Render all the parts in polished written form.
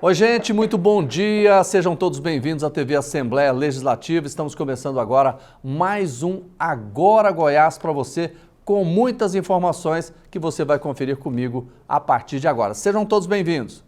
Oi, gente, muito bom dia. Sejam todos bem-vindos à TV Assembleia Legislativa. Estamos começando agora mais um Agora Goiás para você, com muitas informações que você vai conferir comigo a partir de agora. Sejam todos bem-vindos.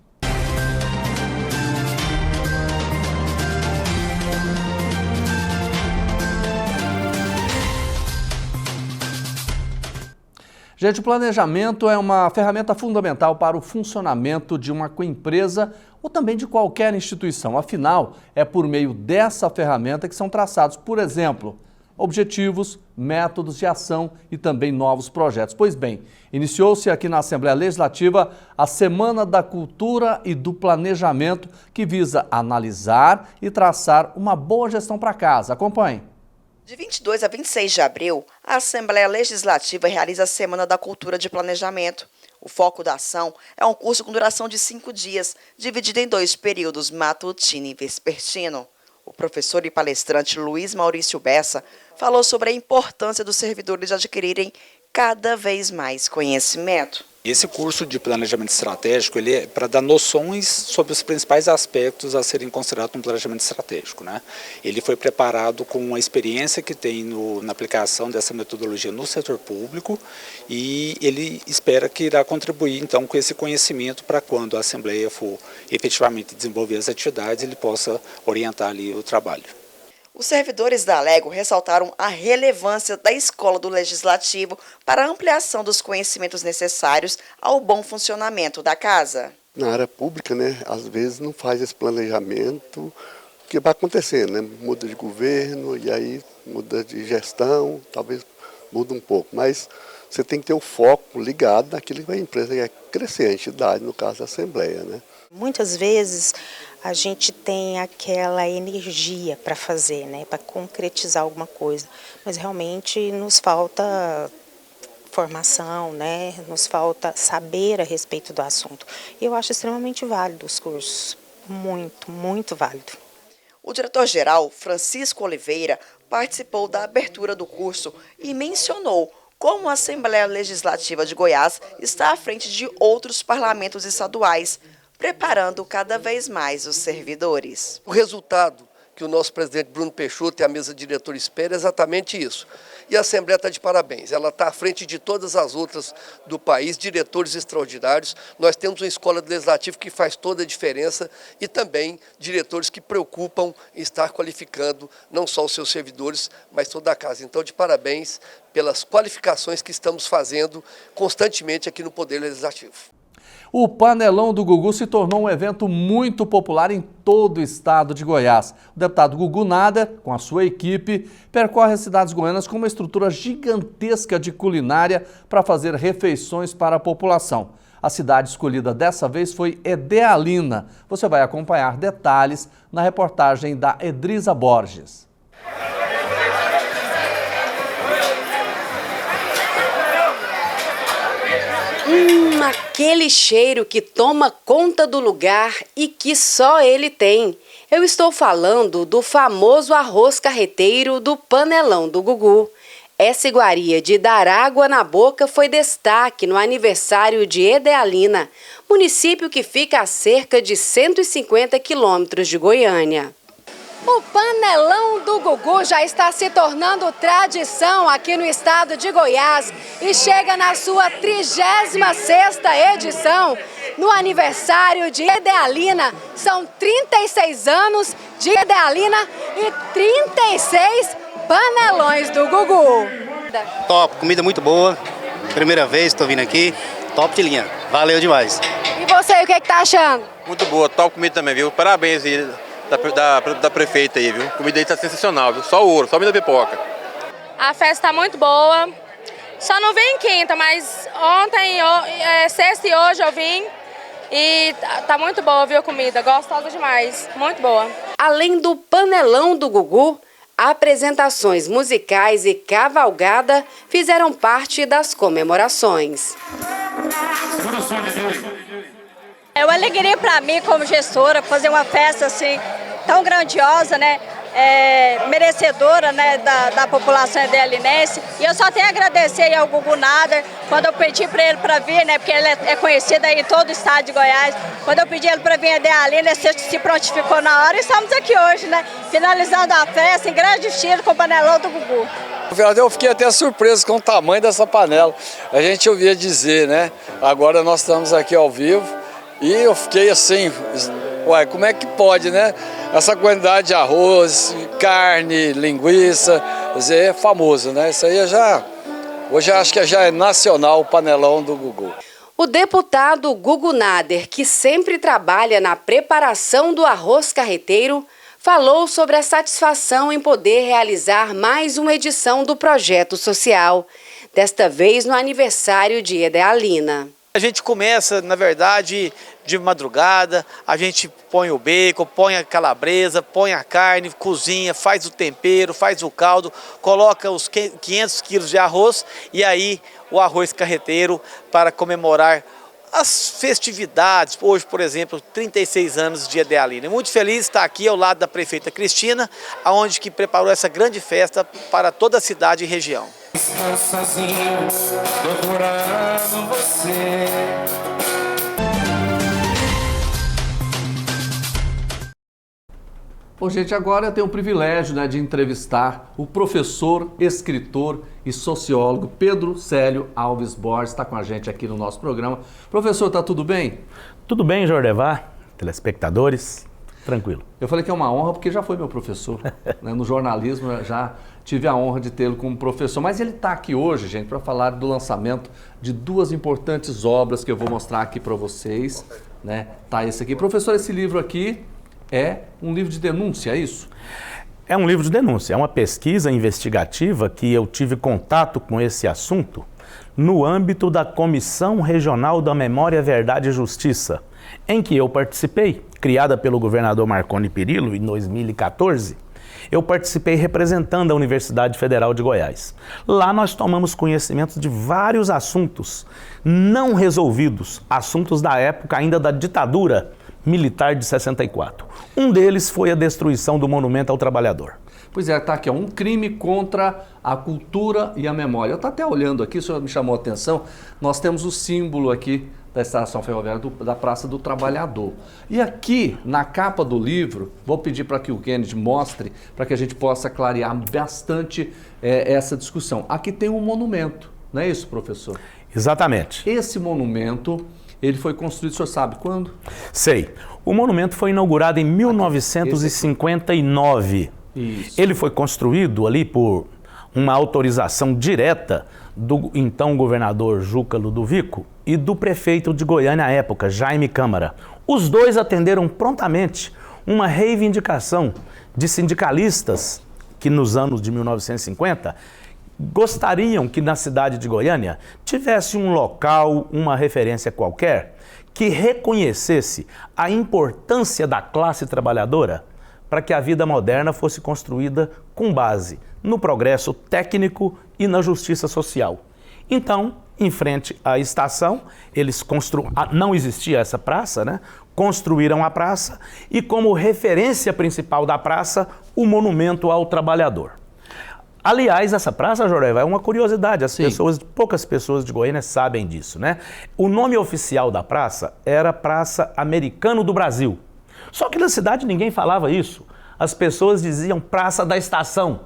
Gente, o planejamento é uma ferramenta fundamental para o funcionamento de uma empresa ou também de qualquer instituição. Afinal, é por meio dessa ferramenta que são traçados, por exemplo, objetivos, métodos de ação e também novos projetos. Pois bem, iniciou-se aqui na Assembleia Legislativa a Semana da Cultura e do Planejamento, que visa analisar e traçar uma boa gestão para casa. Acompanhe. De 22 a 26 de abril, a Assembleia Legislativa realiza a Semana da Cultura de Planejamento. O foco da ação é um curso com duração de 5 dias, dividido em 2 períodos, matutino e vespertino. O professor e palestrante Luiz Maurício Bessa falou sobre a importância dos servidores adquirirem cada vez mais conhecimento. Esse curso de planejamento estratégico ele é para dar noções sobre os principais aspectos a serem considerados no planejamento estratégico, né? Ele foi preparado com a experiência que tem na aplicação dessa metodologia no setor público e ele espera que irá contribuir então com esse conhecimento para quando a Assembleia for efetivamente desenvolver as atividades, ele possa orientar ali o trabalho. Os servidores da Alego ressaltaram a relevância da Escola do Legislativo para a ampliação dos conhecimentos necessários ao bom funcionamento da casa. Na área pública, né, às vezes não faz esse planejamento, o que vai acontecer, né? Muda de governo e aí muda de gestão, talvez muda um pouco, mas você tem que ter o foco ligado naquilo que a empresa quer crescer, a entidade, no caso da Assembleia, né? Muitas vezes a gente tem aquela energia para fazer, né, para concretizar alguma coisa, mas realmente nos falta formação, né, nos falta saber a respeito do assunto. E eu acho extremamente válido os cursos, muito válido. O diretor-geral, Francisco Oliveira, participou da abertura do curso e mencionou como a Assembleia Legislativa de Goiás está à frente de outros parlamentos estaduais, preparando cada vez mais os servidores. O resultado que o nosso presidente Bruno Peixoto e a mesa diretora espera é exatamente isso. E a Assembleia está de parabéns, ela está à frente de todas as outras do país, diretores extraordinários. Nós temos uma escola do Legislativo que faz toda a diferença e também diretores que preocupam em estar qualificando não só os seus servidores, mas toda a casa. Então, de parabéns pelas qualificações que estamos fazendo constantemente aqui no Poder Legislativo. O Panelão do Gugu se tornou um evento muito popular em todo o estado de Goiás. O deputado Gugu Nader, com a sua equipe, percorre as cidades goianas com uma estrutura gigantesca de culinária para fazer refeições para a população. A cidade escolhida dessa vez foi Edealina. Você vai acompanhar detalhes na reportagem da Edrisa Borges. Aquele cheiro que toma conta do lugar e que só ele tem. Eu estou falando do famoso arroz carreteiro do Panelão do Gugu. Essa iguaria de dar água na boca foi destaque no aniversário de Edealina, município que fica a cerca de 150 quilômetros de Goiânia. O Panelão do Gugu já está se tornando tradição aqui no estado de Goiás e chega na sua 36ª edição. No aniversário de Edealina, são 36 anos de Edealina e 36 panelões do Gugu. Top, comida muito boa, primeira vez estou vindo aqui, top de linha, valeu demais. E você, o que tá achando? Muito boa, top comida também, viu? Parabéns aí. Da prefeita aí, viu? A comida aí tá sensacional, viu? Só ouro, só comida pipoca. A festa tá muito boa. Só não vim em quinta, mas ontem, sexta e hoje eu vim. E tá muito boa, viu, a comida? Gostosa demais, muito boa. Além do Panelão do Gugu, apresentações musicais e cavalgada fizeram parte das comemorações. É uma alegria para mim, como gestora, fazer uma festa assim tão grandiosa, né? merecedora, né, da população idealinense. E eu só tenho a agradecer aí ao Gugu Nader, quando eu pedi para ele para vir, né, porque ele é conhecido aí em todo o estado de Goiás. Quando eu pedi ele para vir a Idealina, ele se prontificou na hora e estamos aqui hoje, né, finalizando a festa em grande estilo com o panelão do Gugu. Eu fiquei até surpreso com o tamanho dessa panela. A gente ouvia dizer, né? Agora nós estamos aqui ao vivo e eu fiquei assim, uai, como é que pode, né? Essa quantidade de arroz, carne, linguiça, quer dizer, é famoso, né? Isso aí hoje acho que já é nacional o panelão do Gugu. O deputado Gugu Nader, que sempre trabalha na preparação do arroz carreteiro, falou sobre a satisfação em poder realizar mais uma edição do projeto social, desta vez no aniversário de Idealina. A gente começa, na verdade, de madrugada, a gente põe o bacon, põe a calabresa, põe a carne, cozinha, faz o tempero, faz o caldo, coloca os 500 quilos de arroz e aí o arroz carreteiro para comemorar as festividades, hoje, por exemplo, 36 anos de Idealina. Muito feliz de estar aqui ao lado da prefeita Cristina, aonde que preparou essa grande festa para toda a cidade e região. Estou sozinho, procurando você. Bom, gente, agora eu tenho o privilégio, né, de entrevistar o professor, escritor e sociólogo Pedro Célio Alves Borges, está com a gente aqui no nosso programa. Professor, tá tudo bem? Tudo bem, Jordevar, telespectadores, tranquilo. Eu falei que é uma honra porque já foi meu professor, né, no jornalismo eu já tive a honra de tê-lo como professor, mas ele está aqui hoje, gente, para falar do lançamento de duas importantes obras que eu vou mostrar aqui para vocês, né? Tá esse aqui. Professor, esse livro aqui é um livro de denúncia, é isso? É um livro de denúncia, é uma pesquisa investigativa que eu tive contato com esse assunto no âmbito da Comissão Regional da Memória, Verdade e Justiça, em que eu participei, criada pelo governador Marconi Perillo em 2014. Eu participei representando a Universidade Federal de Goiás. Lá nós tomamos conhecimento de vários assuntos não resolvidos, assuntos da época ainda da ditadura militar de 64. Um deles foi a destruição do Monumento ao Trabalhador. Pois é, tá aqui, ó, um crime contra a cultura e a memória. Eu estou até olhando aqui, isso me chamou a atenção, nós temos o símbolo aqui da Estação Ferroviária da Praça do Trabalhador. E aqui, na capa do livro, vou pedir para que o Kennedy mostre, para que a gente possa clarear bastante essa discussão. Aqui tem um monumento, não é isso, professor? Exatamente. Esse monumento, ele foi construído, o senhor sabe quando? Sei. O monumento foi inaugurado em 1959. Isso. Ele foi construído ali por uma autorização direta do então governador Juca Ludovico e do prefeito de Goiânia à época, Jaime Câmara. Os dois atenderam prontamente uma reivindicação de sindicalistas que nos anos de 1950 gostariam que na cidade de Goiânia tivesse um local, uma referência qualquer, que reconhecesse a importância da classe trabalhadora para que a vida moderna fosse construída com base no progresso técnico e na justiça social. Então, em frente à estação, eles não existia essa praça, né? Construíram a praça e como referência principal da praça, o Monumento ao Trabalhador. Aliás, essa praça, Joreva, é uma curiosidade, poucas pessoas de Goiânia sabem disso, né? O nome oficial da praça era Praça Americano do Brasil. Só que na cidade ninguém falava isso. As pessoas diziam Praça da Estação.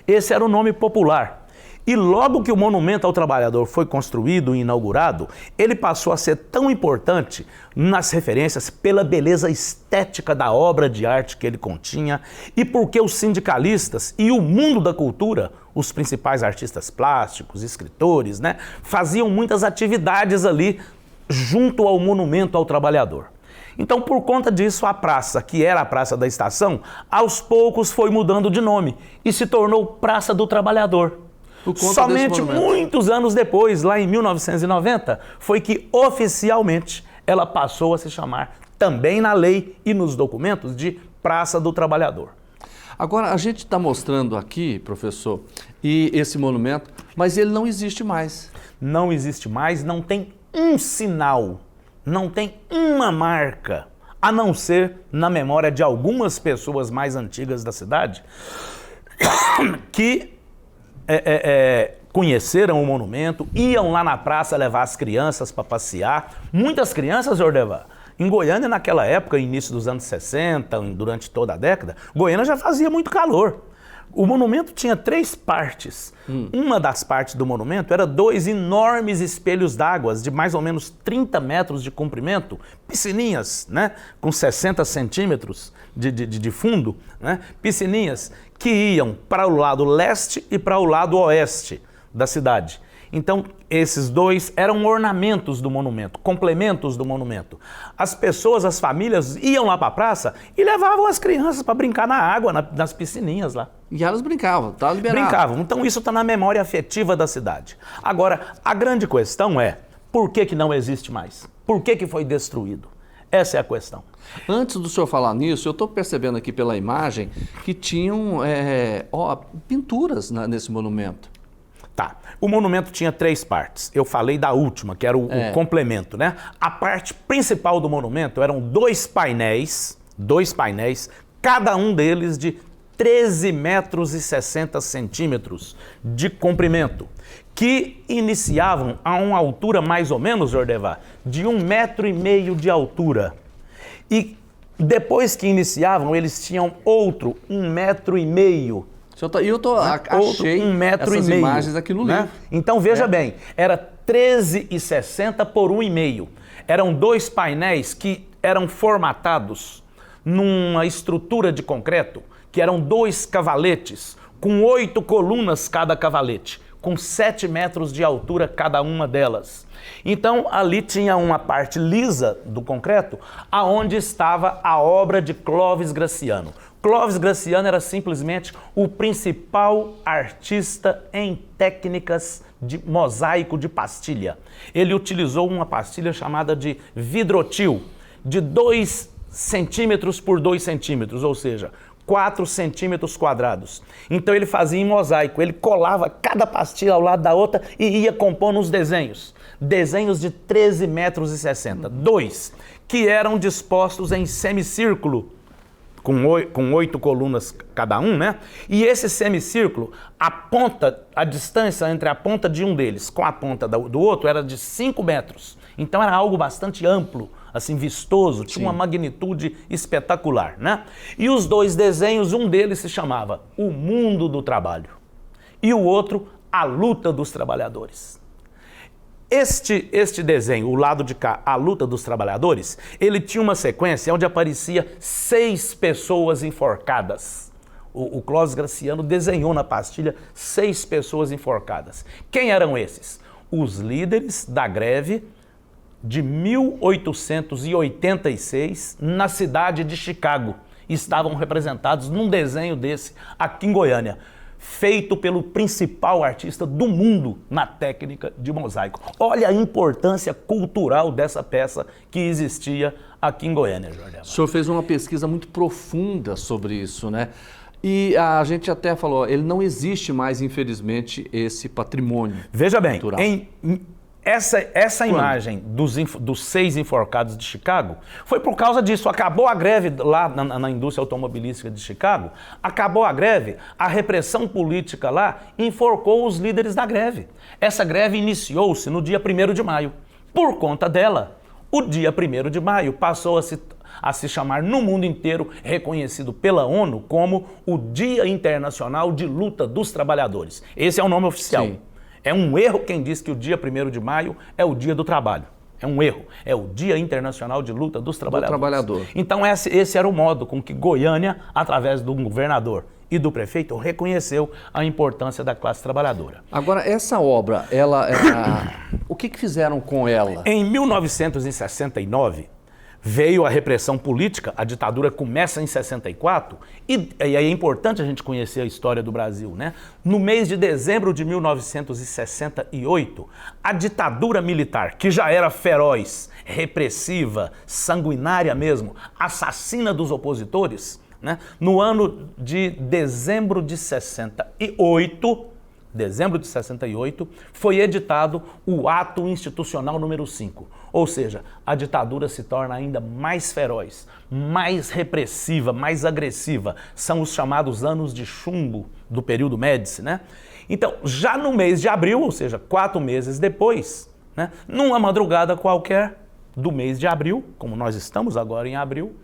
Esse era o nome popular. E logo que o Monumento ao Trabalhador foi construído e inaugurado, ele passou a ser tão importante nas referências pela beleza estética da obra de arte que ele continha e porque os sindicalistas e o mundo da cultura, os principais artistas plásticos, escritores, né, faziam muitas atividades ali junto ao Monumento ao Trabalhador. Então, por conta disso, a praça, que era a Praça da Estação, aos poucos foi mudando de nome e se tornou Praça do Trabalhador. Somente muitos anos depois, lá em 1990, foi que oficialmente ela passou a se chamar, também na lei e nos documentos, de Praça do Trabalhador. Agora, a gente está mostrando aqui, professor, e esse monumento, mas ele não existe mais. Não existe mais, não tem um sinal, não tem uma marca a não ser na memória de algumas pessoas mais antigas da cidade que conheceram o monumento, iam lá na praça levar as crianças para passear. Muitas crianças, Jordevar, em Goiânia naquela época, início dos anos 60, durante toda a década, Goiânia já fazia muito calor. O monumento tinha 3 partes. Uma das partes do monumento era 2 enormes espelhos d'água de mais ou menos 30 metros de comprimento, piscininhas, né, com 60 centímetros de fundo, né, piscininhas que iam para o lado leste e para o lado oeste da cidade. Então, esses 2 eram ornamentos do monumento, complementos do monumento. As pessoas, as famílias iam lá para a praça e levavam as crianças para brincar na água, nas piscininhas lá. E elas brincavam, tá liberado. Brincavam. Então, isso está na memória afetiva da cidade. Agora, a grande questão é, por que não existe mais? Por que foi destruído? Essa é a questão. Antes do senhor falar nisso, eu estou percebendo aqui pela imagem que tinham pinturas nesse monumento. Tá. O monumento tinha 3 partes. Eu falei da última, que era o complemento, né? A parte principal do monumento eram 2 painéis, cada um deles de 13 metros e 60 centímetros de comprimento, que iniciavam a uma altura mais ou menos, Jordevar, de 1,5 metro de altura. E depois que iniciavam, eles tinham outro 1,5 metro. Achei 1,5 metro essas imagens aqui no livro. Então veja bem, era 13,60 por 1,5. Eram 2 painéis que eram formatados numa estrutura de concreto, que eram 2 cavaletes, com 8 colunas cada cavalete, com 7 metros de altura cada uma delas. Então ali tinha uma parte lisa do concreto, aonde estava a obra de Clóvis Graciano. Clóvis Graciano era simplesmente o principal artista em técnicas de mosaico de pastilha. Ele utilizou uma pastilha chamada de vidrotil, de 2 centímetros por 2 centímetros, ou seja, 4 centímetros quadrados. Então ele fazia em mosaico, ele colava cada pastilha ao lado da outra e ia compondo os desenhos. Desenhos de 13 metros e 60, 2, que eram dispostos em semicírculo, com 8 colunas cada um, né? E esse semicírculo, a distância entre a ponta de um deles com a ponta do outro era de 5 metros. Então era algo bastante amplo, assim, vistoso, tinha uma magnitude espetacular, né? E os 2 desenhos, um deles se chamava O Mundo do Trabalho e o outro A Luta dos Trabalhadores. Este desenho, o lado de cá, A Luta dos Trabalhadores, ele tinha uma sequência onde aparecia 6 pessoas enforcadas. O Clóvis Graciano desenhou na pastilha 6 pessoas enforcadas. Quem eram esses? Os líderes da greve de 1886 na cidade de Chicago. Estavam representados num desenho desse aqui em Goiânia, feito pelo principal artista do mundo na técnica de mosaico. Olha a importância cultural dessa peça que existia aqui em Goiânia, Jorge. O senhor fez uma pesquisa muito profunda sobre isso, né? E a gente até falou, ele não existe mais, infelizmente, esse patrimônio. Veja bem, cultural. Essa imagem dos 6 enforcados de Chicago foi por causa disso. Acabou a greve lá na indústria automobilística de Chicago, acabou a greve, a repressão política lá enforcou os líderes da greve. Essa greve iniciou-se no dia 1º de maio. Por conta dela, o dia 1º de maio passou a se chamar no mundo inteiro, reconhecido pela ONU como o Dia Internacional de Luta dos Trabalhadores. Esse é o nome oficial. Sim. É um erro quem diz que o dia 1º de maio é o dia do trabalho. É um erro. É o Dia Internacional de Luta dos Trabalhadores. Então esse era o modo com que Goiânia, através do governador e do prefeito, reconheceu a importância da classe trabalhadora. Agora, essa obra, o que fizeram com ela? Em 1969, veio a repressão política, a ditadura começa em 64, e é importante a gente conhecer a história do Brasil, né? No mês de dezembro de 1968, a ditadura militar, que já era feroz, repressiva, sanguinária mesmo, assassina dos opositores, né? No ano de dezembro de 68, dezembro de 68, foi editado o Ato Institucional número 5. Ou seja, a ditadura se torna ainda mais feroz, mais repressiva, mais agressiva. São os chamados anos de chumbo do período Médici, né? Então, já no mês de abril, ou seja, 4 meses depois, né, numa madrugada qualquer do mês de abril, como nós estamos agora em abril,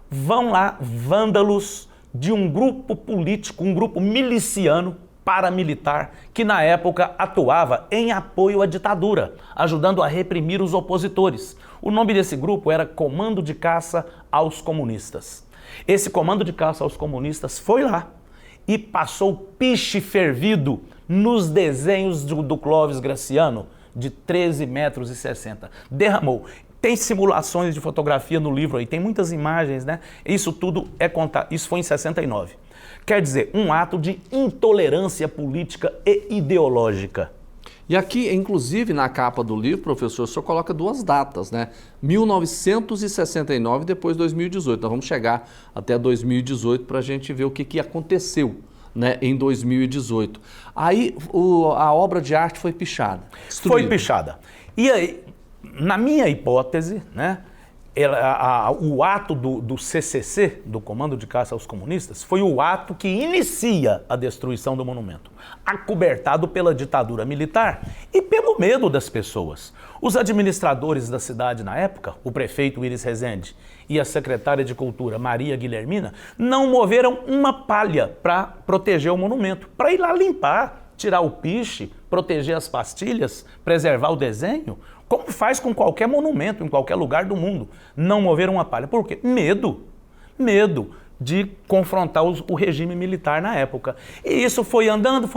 vão lá vândalos de um grupo político, um grupo miliciano, paramilitar, que na época atuava em apoio à ditadura, ajudando a reprimir os opositores. O nome desse grupo era Comando de Caça aos Comunistas. Esse Comando de Caça aos Comunistas foi lá e passou piche fervido nos desenhos do Clóvis Graciano, de 13,60 metros. Derramou. Tem simulações de fotografia no livro aí, tem muitas imagens, né? Isso tudo é contado. Isso foi em 69. Quer dizer, um ato de intolerância política e ideológica. E aqui, inclusive, na capa do livro, professor, o senhor coloca 2 datas, né? 1969 e depois 2018. Nós vamos chegar até 2018 para a gente ver o que aconteceu, né, em 2018. Aí a obra de arte foi pichada. Foi pichada. E aí, na minha hipótese, né, o ato do CCC, do Comando de Caça aos Comunistas, foi o ato que inicia a destruição do monumento, acobertado pela ditadura militar e pelo medo das pessoas. Os administradores da cidade na época, o prefeito Iris Rezende e a secretária de Cultura Maria Guilhermina, não moveram uma palha para proteger o monumento, para ir lá limpar, tirar o piche, proteger as pastilhas, preservar o desenho, como faz com qualquer monumento, em qualquer lugar do mundo. Não moveram uma palha. Por quê? Medo. Medo de confrontar o regime militar na época. E isso foi andando,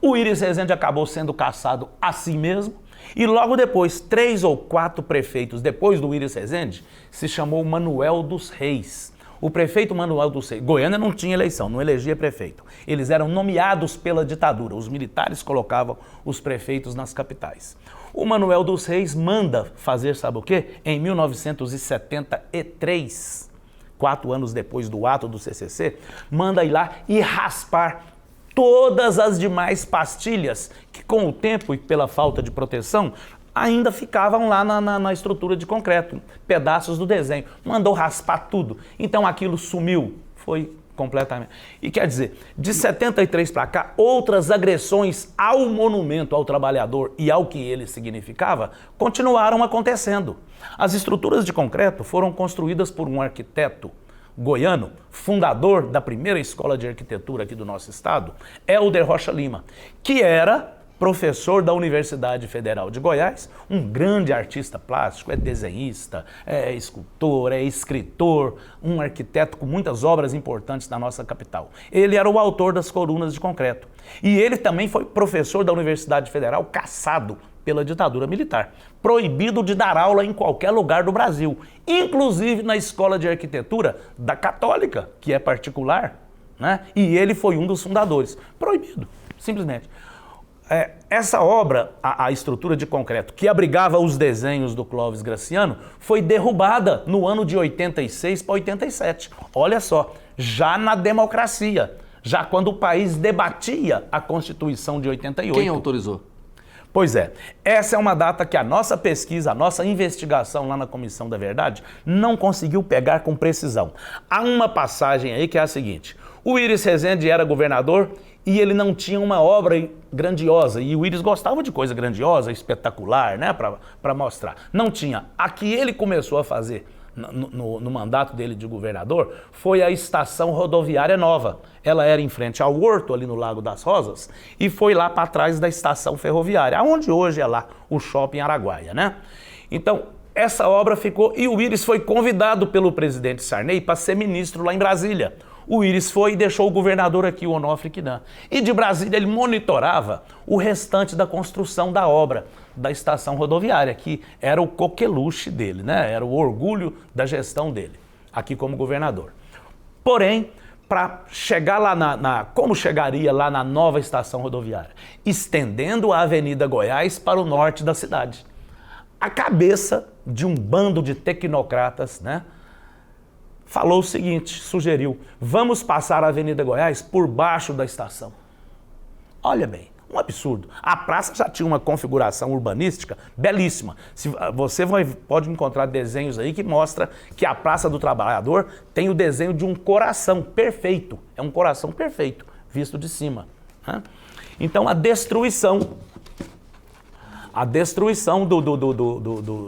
o Iris Rezende acabou sendo caçado assim mesmo. E logo depois, 3 ou 4 prefeitos depois do Iris Rezende, se chamou Manuel dos Reis. O prefeito Manuel dos Reis, Goiânia não tinha eleição, não elegia prefeito. Eles eram nomeados pela ditadura, os militares colocavam os prefeitos nas capitais. O Manuel dos Reis manda fazer, sabe o quê? Em 1973, 4 anos depois do ato do CCC, manda ir lá e raspar todas as demais pastilhas que com o tempo e pela falta de proteção ainda ficavam lá na estrutura de concreto, pedaços do desenho. Mandou raspar tudo. Então aquilo sumiu, foi completamente. E quer dizer, de 73 para cá, outras agressões ao monumento, ao trabalhador e ao que ele significava, continuaram acontecendo. As estruturas de concreto foram construídas por um arquiteto goiano, fundador da primeira escola de arquitetura aqui do nosso estado, Helder Rocha Lima, que era professor da Universidade Federal de Goiás, um grande artista plástico, é desenhista, é escultor, é escritor, um arquiteto com muitas obras importantes na nossa capital. Ele era o autor das colunas de concreto. E ele também foi professor da Universidade Federal, caçado pela ditadura militar, proibido de dar aula em qualquer lugar do Brasil, inclusive na Escola de Arquitetura da Católica, que é particular, né? E ele foi um dos fundadores. Proibido, simplesmente. Essa obra, a estrutura de concreto que abrigava os desenhos do Clóvis Graciano, foi derrubada no ano de 86 para 87. Olha só, já na democracia, já quando o país debatia a Constituição de 88. Quem autorizou? Pois é, essa é uma data que a nossa pesquisa, a nossa investigação lá na Comissão da Verdade não conseguiu pegar com precisão. Há uma passagem aí que é a seguinte: o Iris Rezende era governador e ele não tinha uma obra grandiosa, e o Iris gostava de coisa grandiosa, espetacular, né, para mostrar. Não tinha. A que ele começou a fazer no mandato dele de governador foi a estação rodoviária nova. Ela era em frente ao Horto, ali no Lago das Rosas, e foi lá para trás da estação ferroviária, onde hoje é lá o Shopping Araguaia, né? Então, essa obra ficou, e o Iris foi convidado pelo presidente Sarney para ser ministro lá em Brasília. O Iris foi e deixou o governador aqui, o Onofre Quinan. E de Brasília ele monitorava o restante da construção da obra da estação rodoviária, que era o coqueluche dele, né? Era o orgulho da gestão dele, aqui como governador. Porém, para chegar lá como chegaria lá na nova estação rodoviária? Estendendo a Avenida Goiás para o norte da cidade. A cabeça de um bando de tecnocratas, né, falou o seguinte, sugeriu: vamos passar a Avenida Goiás por baixo da estação. Olha bem, Um absurdo. A praça já tinha uma configuração urbanística belíssima. Você pode encontrar desenhos aí que mostram que a Praça do Trabalhador tem o desenho de um coração perfeito. É um coração perfeito, visto de cima. Né? Então a destruição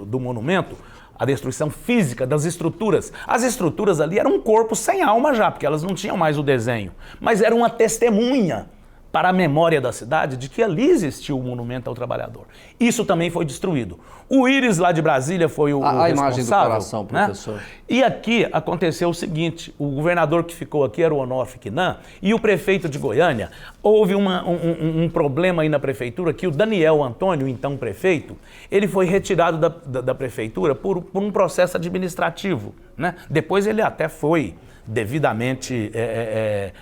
do monumento, a destruição física das estruturas. As estruturas ali eram um corpo sem alma já, porque elas não tinham mais o desenho, mas era uma testemunha para a memória da cidade de que ali existiu o Monumento ao Trabalhador. Isso também foi destruído. O Íris lá de Brasília foi o responsável. A imagem do coração, professor. Né? E aqui aconteceu o seguinte, o governador que ficou aqui era o Onofre Quinan e o prefeito de Goiânia, houve um problema aí na prefeitura que o Daniel Antônio, então prefeito, ele foi retirado da prefeitura por um processo administrativo. Né? Depois ele até foi devidamente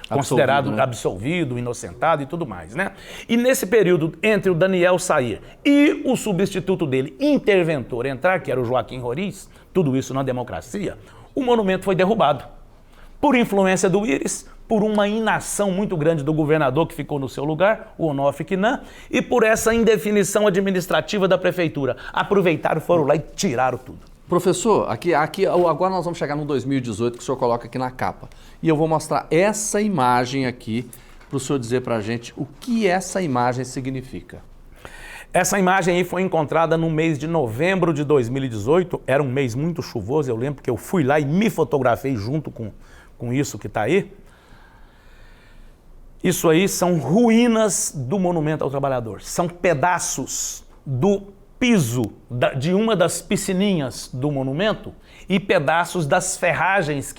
considerado absolvido, inocentado e tudo mais, né? E nesse período, entre o Daniel sair e o substituto dele, interventor, entrar, que era o Joaquim Roriz, tudo isso na democracia, o monumento foi derrubado. Por influência do Íris, por uma inação muito grande do governador que ficou no seu lugar, o Onofre Quinan, e por essa indefinição administrativa da prefeitura. Aproveitaram, foram lá e tiraram tudo. Professor, aqui agora nós vamos chegar no 2018 que o senhor coloca aqui na capa. E eu vou mostrar essa imagem aqui para o senhor dizer para a gente o que essa imagem significa. Essa imagem aí foi encontrada no mês de novembro de 2018. Era um mês muito chuvoso, eu lembro que eu fui lá e me fotografei junto com isso que está aí. Isso aí são ruínas do Monumento ao Trabalhador. São pedaços do piso de uma das piscininhas do monumento e pedaços das ferragens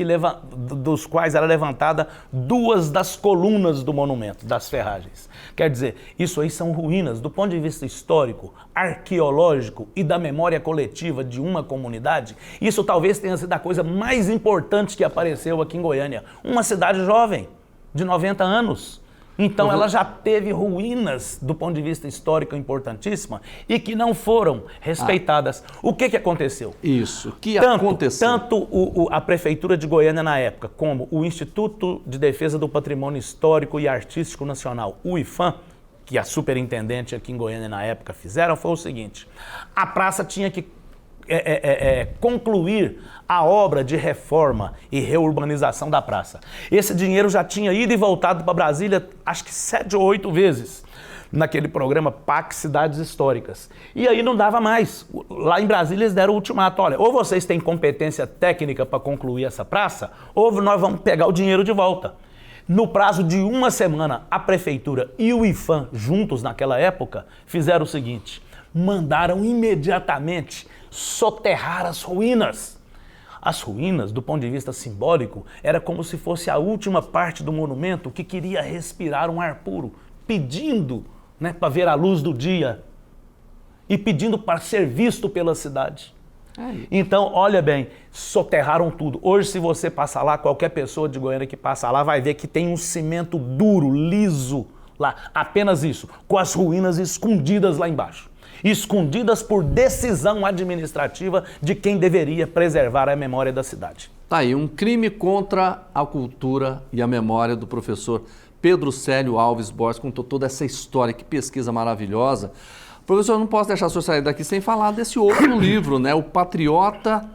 dos quais era levantada duas das colunas do monumento, das ferragens. Quer dizer, isso aí são ruínas do ponto de vista histórico, arqueológico e da memória coletiva de uma comunidade. Isso talvez tenha sido a coisa mais importante que apareceu aqui em Goiânia. Uma cidade jovem, de 90 anos. Então ela já teve ruínas do ponto de vista histórico importantíssima e que não foram respeitadas. O que aconteceu? Isso, o que aconteceu? Tanto a Prefeitura de Goiânia na época, como o Instituto de Defesa do Patrimônio Histórico e Artístico Nacional, o IPHAN, que a superintendente aqui em Goiânia na época fizeram, foi o seguinte: a praça tinha que concluir a obra de reforma e reurbanização da praça. Esse dinheiro já tinha ido e voltado para Brasília, acho que 7 ou 8 vezes, naquele programa PAC Cidades Históricas. E aí não dava mais. Lá em Brasília eles deram o ultimato: olha, ou vocês têm competência técnica para concluir essa praça, ou nós vamos pegar o dinheiro de volta. No prazo de uma semana, a Prefeitura e o IPHAN, juntos naquela época, fizeram o seguinte: mandaram imediatamente soterrar as ruínas. As ruínas, do ponto de vista simbólico, era como se fosse a última parte do monumento que queria respirar um ar puro, pedindo, né, para ver a luz do dia e pedindo para ser visto pela cidade. Então, olha bem, soterraram tudo. Hoje, se você passar lá, qualquer pessoa de Goiânia que passa lá vai ver que tem um cimento duro, liso lá, apenas isso, com as ruínas escondidas lá embaixo. Escondidas por decisão administrativa de quem deveria preservar a memória da cidade. Tá aí, um crime contra a cultura e a memória do professor Pedro Célio Alves Borges, contou toda essa história, que pesquisa maravilhosa. Professor, eu não posso deixar o senhor sair daqui sem falar desse outro livro, né? O Patriota,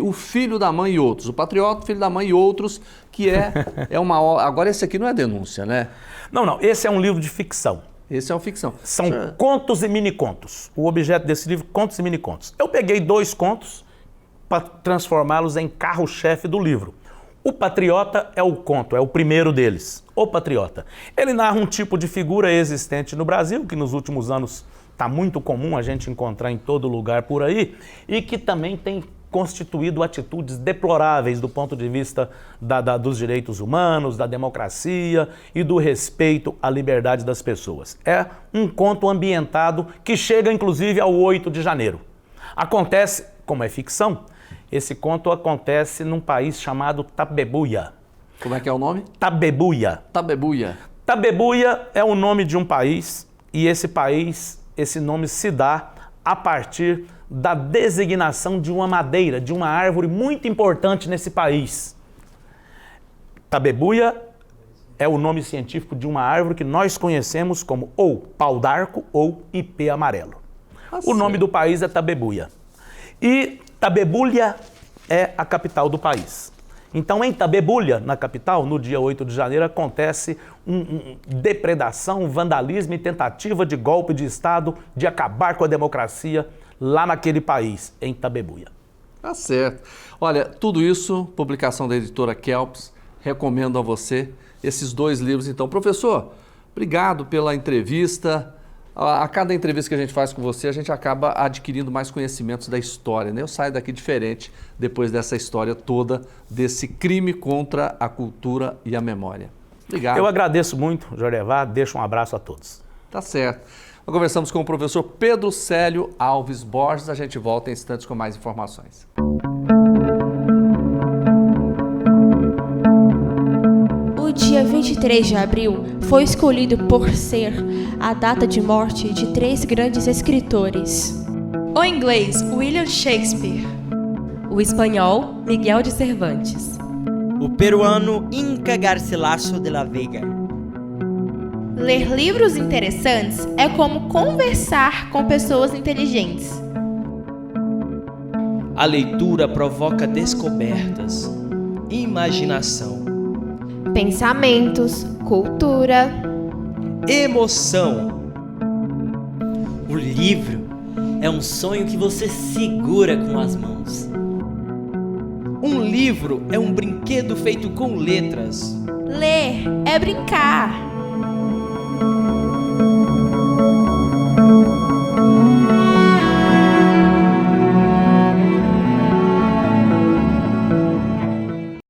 o Filho da Mãe e Outros. O Patriota, o Filho da Mãe e Outros, que é uma... Agora esse aqui não é denúncia, né? Não, esse é um livro de ficção. Esse é uma ficção. São contos e mini-contos. O objeto desse livro, contos e mini-contos. Eu peguei 2 contos para transformá-los em carro-chefe do livro. O Patriota é o conto, é o primeiro deles. O Patriota. Ele narra um tipo de figura existente no Brasil, que nos últimos anos está muito comum a gente encontrar em todo lugar por aí, e que também tem constituído atitudes deploráveis do ponto de vista dos direitos humanos, da democracia e do respeito à liberdade das pessoas. É um conto ambientado que chega inclusive ao 8 de janeiro. Acontece, como é ficção, esse conto acontece num país chamado Tabebuia. Como é que é o nome? Tabebuia. Tabebuia. Tabebuia é o nome de um país e esse nome se dá a partir da designação de uma madeira, de uma árvore muito importante nesse país. Tabebuia é o nome científico de uma árvore que nós conhecemos como ou pau d'arco ou ipê amarelo. O nome do país é Tabebuia. E Tabebuia é a capital do país. Então, em Tabebuia, na capital, no dia 8 de janeiro, acontece depredação, vandalismo e tentativa de golpe de Estado, de acabar com a democracia lá naquele país, em Tabebuia. Tá certo. Olha, tudo isso, publicação da editora Kelps, recomendo a você esses 2 livros. Então, professor, obrigado pela entrevista. A cada entrevista que a gente faz com você, a gente acaba adquirindo mais conhecimentos da história, né? Eu saio daqui diferente depois dessa história toda, desse crime contra a cultura e a memória. Obrigado. Eu agradeço muito, Jorevá, deixo um abraço a todos. Tá certo. Nós conversamos com o professor Pedro Célio Alves Borges. A gente volta em instantes com mais informações. O dia 23 de abril foi escolhido por ser a data de morte de 3 grandes escritores. O inglês, William Shakespeare. O espanhol, Miguel de Cervantes. O peruano, Inca Garcilaso de la Vega. Ler livros interessantes é como conversar com pessoas inteligentes. A leitura provoca descobertas, imaginação, pensamentos, cultura, emoção. O livro é um sonho que você segura com as mãos. Um livro é um brinquedo feito com letras. Ler é brincar.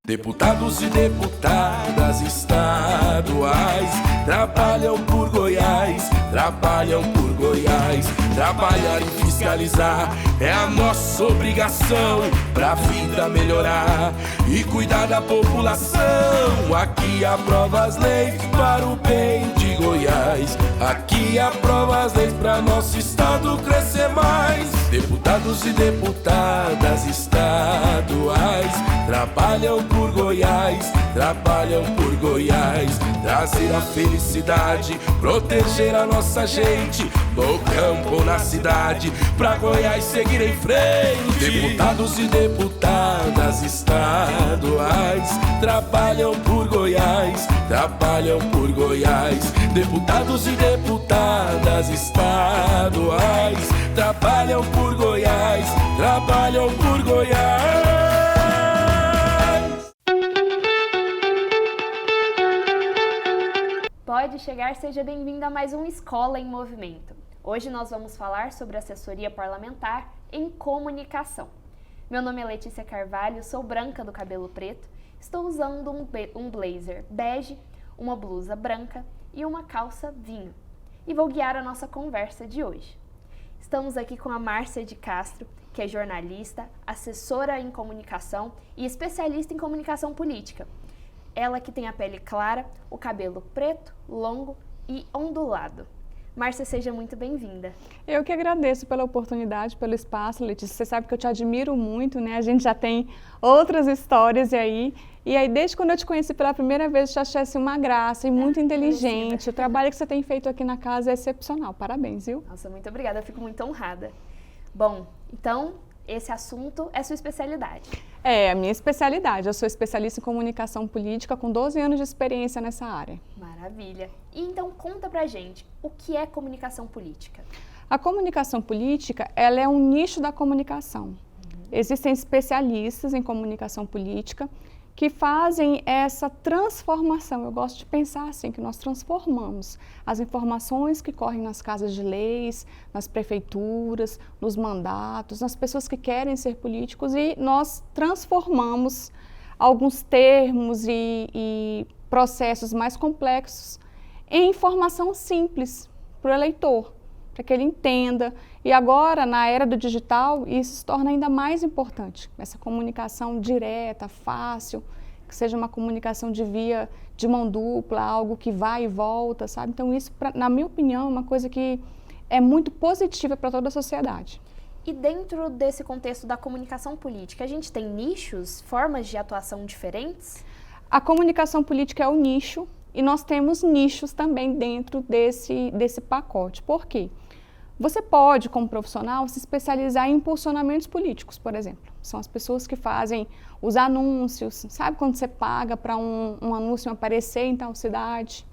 Deputados e deputadas estaduais trabalham por Goiás, trabalhar e fiscalizar é a nossa obrigação pra vida melhorar e cuidar da população. Aqui aprova as leis para o bem de Goiás, aqui aprova as leis pra nosso estado crescer mais. Deputados e deputadas estaduais trabalham por Goiás, trazer a felicidade, proteger a nossa gente, no campo ou na cidade, pra Goiás seguir em frente. Deputados e deputadas estaduais trabalham por Goiás, deputados e deputadas estaduais trabalham por Goiás, Pode chegar, seja bem-vindo a mais um Escola em Movimento. Hoje nós vamos falar sobre assessoria parlamentar em comunicação. Meu nome é Letícia Carvalho, sou branca do cabelo preto, estou usando um blazer bege, uma blusa branca e uma calça vinho. E vou guiar a nossa conversa de hoje. Estamos aqui com a Márcia de Castro, que é jornalista, assessora em comunicação e especialista em comunicação política. Ela que tem a pele clara, o cabelo preto, longo e ondulado. Márcia, seja muito bem-vinda. Eu que agradeço pela oportunidade, pelo espaço, Letícia. Você sabe que eu te admiro muito, né? A gente já tem outras histórias aí. E aí, desde quando eu te conheci pela primeira vez, eu te achei assim, uma graça e muito inteligente. O trabalho que você tem feito aqui na casa é excepcional. Parabéns, viu? Nossa, muito obrigada. Eu fico muito honrada. Bom, então, esse assunto é sua especialidade. É, a minha especialidade. Eu sou especialista em comunicação política com 12 anos de experiência nessa área. Maravilha. E então, conta pra gente, o que é comunicação política? A comunicação política, ela é um nicho da comunicação. Existem especialistas em comunicação política que fazem essa transformação. Eu gosto de pensar assim, que nós transformamos as informações que correm nas casas de leis, nas prefeituras, nos mandatos, nas pessoas que querem ser políticos, e nós transformamos alguns termos e processos mais complexos em informação simples para o eleitor, para que ele entenda. E agora, na era do digital, isso se torna ainda mais importante. Essa comunicação direta, fácil, que seja uma comunicação de via de mão dupla, algo que vai e volta, sabe? Então isso, na minha opinião, é uma coisa que é muito positiva para toda a sociedade. E dentro desse contexto da comunicação política, a gente tem nichos, formas de atuação diferentes? A comunicação política é o nicho e nós temos nichos também dentro desse pacote. Por quê? Você pode, como profissional, se especializar em impulsionamentos políticos, por exemplo. São as pessoas que fazem os anúncios, sabe quando você paga para um anúncio aparecer em tal cidade?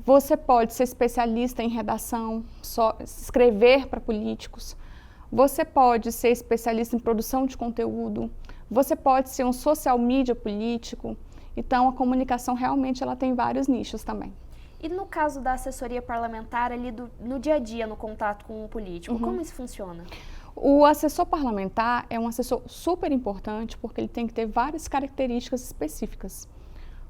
Você pode ser especialista em redação, só escrever para políticos. Você pode ser especialista em produção de conteúdo. Você pode ser um social media político. Então, a comunicação realmente ela tem vários nichos também. E no caso da assessoria parlamentar, ali no dia a dia, no contato com o político, como isso funciona? O assessor parlamentar é um assessor super importante porque ele tem que ter várias características específicas.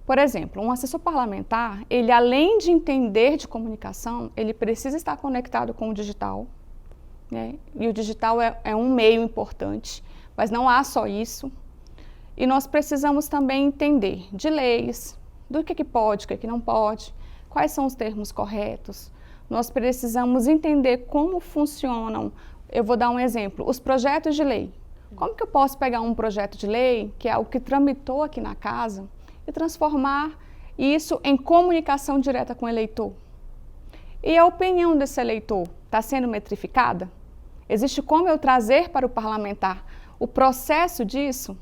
Por exemplo, um assessor parlamentar, ele além de entender de comunicação, ele precisa estar conectado com o digital, né? E o digital é um meio importante, mas não há só isso. E nós precisamos também entender de leis, do que pode, o que não pode, quais são os termos corretos. Nós precisamos entender como funcionam. Eu vou dar um exemplo, os projetos de lei. Como que eu posso pegar um projeto de lei, que é algo que tramitou aqui na casa, e transformar isso em comunicação direta com o eleitor? E a opinião desse eleitor está sendo metrificada? Existe como eu trazer para o parlamentar o processo disso?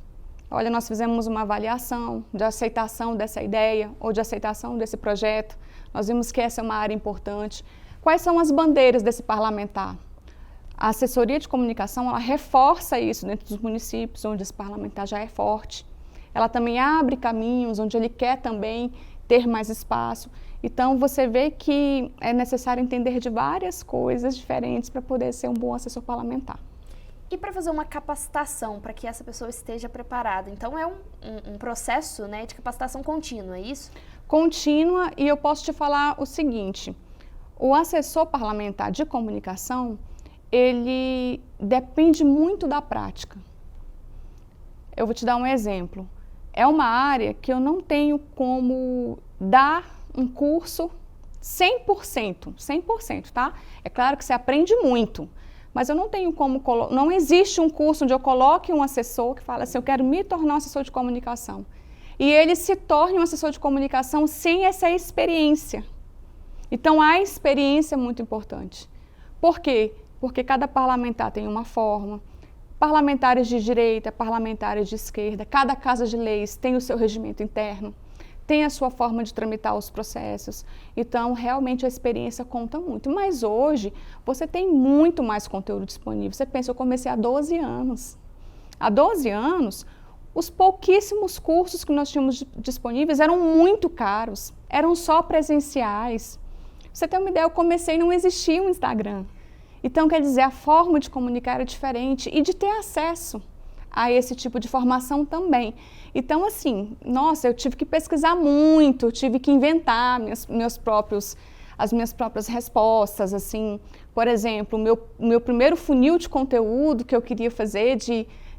Olha, nós fizemos uma avaliação de aceitação dessa ideia ou de aceitação desse projeto. Nós vimos que essa é uma área importante. Quais são as bandeiras desse parlamentar? A assessoria de comunicação, ela reforça isso dentro dos municípios, onde esse parlamentar já é forte. Ela também abre caminhos onde ele quer também ter mais espaço. Então, você vê que é necessário entender de várias coisas diferentes para poder ser um bom assessor parlamentar. E para fazer uma capacitação, para que essa pessoa esteja preparada? Então, é um processo, né, de capacitação contínua, é isso? Contínua, e eu posso te falar o seguinte, o assessor parlamentar de comunicação, ele depende muito da prática. Eu vou te dar um exemplo. É uma área que eu não tenho como dar um curso 100%, tá? É claro que você aprende muito, mas eu não tenho como, não existe um curso onde eu coloque um assessor que fala assim, eu quero me tornar um assessor de comunicação. E ele se torne um assessor de comunicação sem essa experiência. Então, a experiência é muito importante. Por quê? Porque cada parlamentar tem uma forma, parlamentares de direita, parlamentares de esquerda, cada casa de leis tem o seu regimento interno, tem a sua forma de tramitar os processos. Então, realmente, a experiência conta muito. Mas hoje, você tem muito mais conteúdo disponível. Você pensa, eu comecei há 12 anos. Há 12 anos, os pouquíssimos cursos que nós tínhamos disponíveis eram muito caros, eram só presenciais. Pra você ter uma ideia, eu comecei e não existia um Instagram. Então, quer dizer, a forma de comunicar era diferente e de ter acesso a esse tipo de formação também. Então, assim, nossa, eu tive que pesquisar muito, eu tive que inventar as minhas próprias respostas, assim. Por exemplo, o meu primeiro funil de conteúdo que eu queria fazer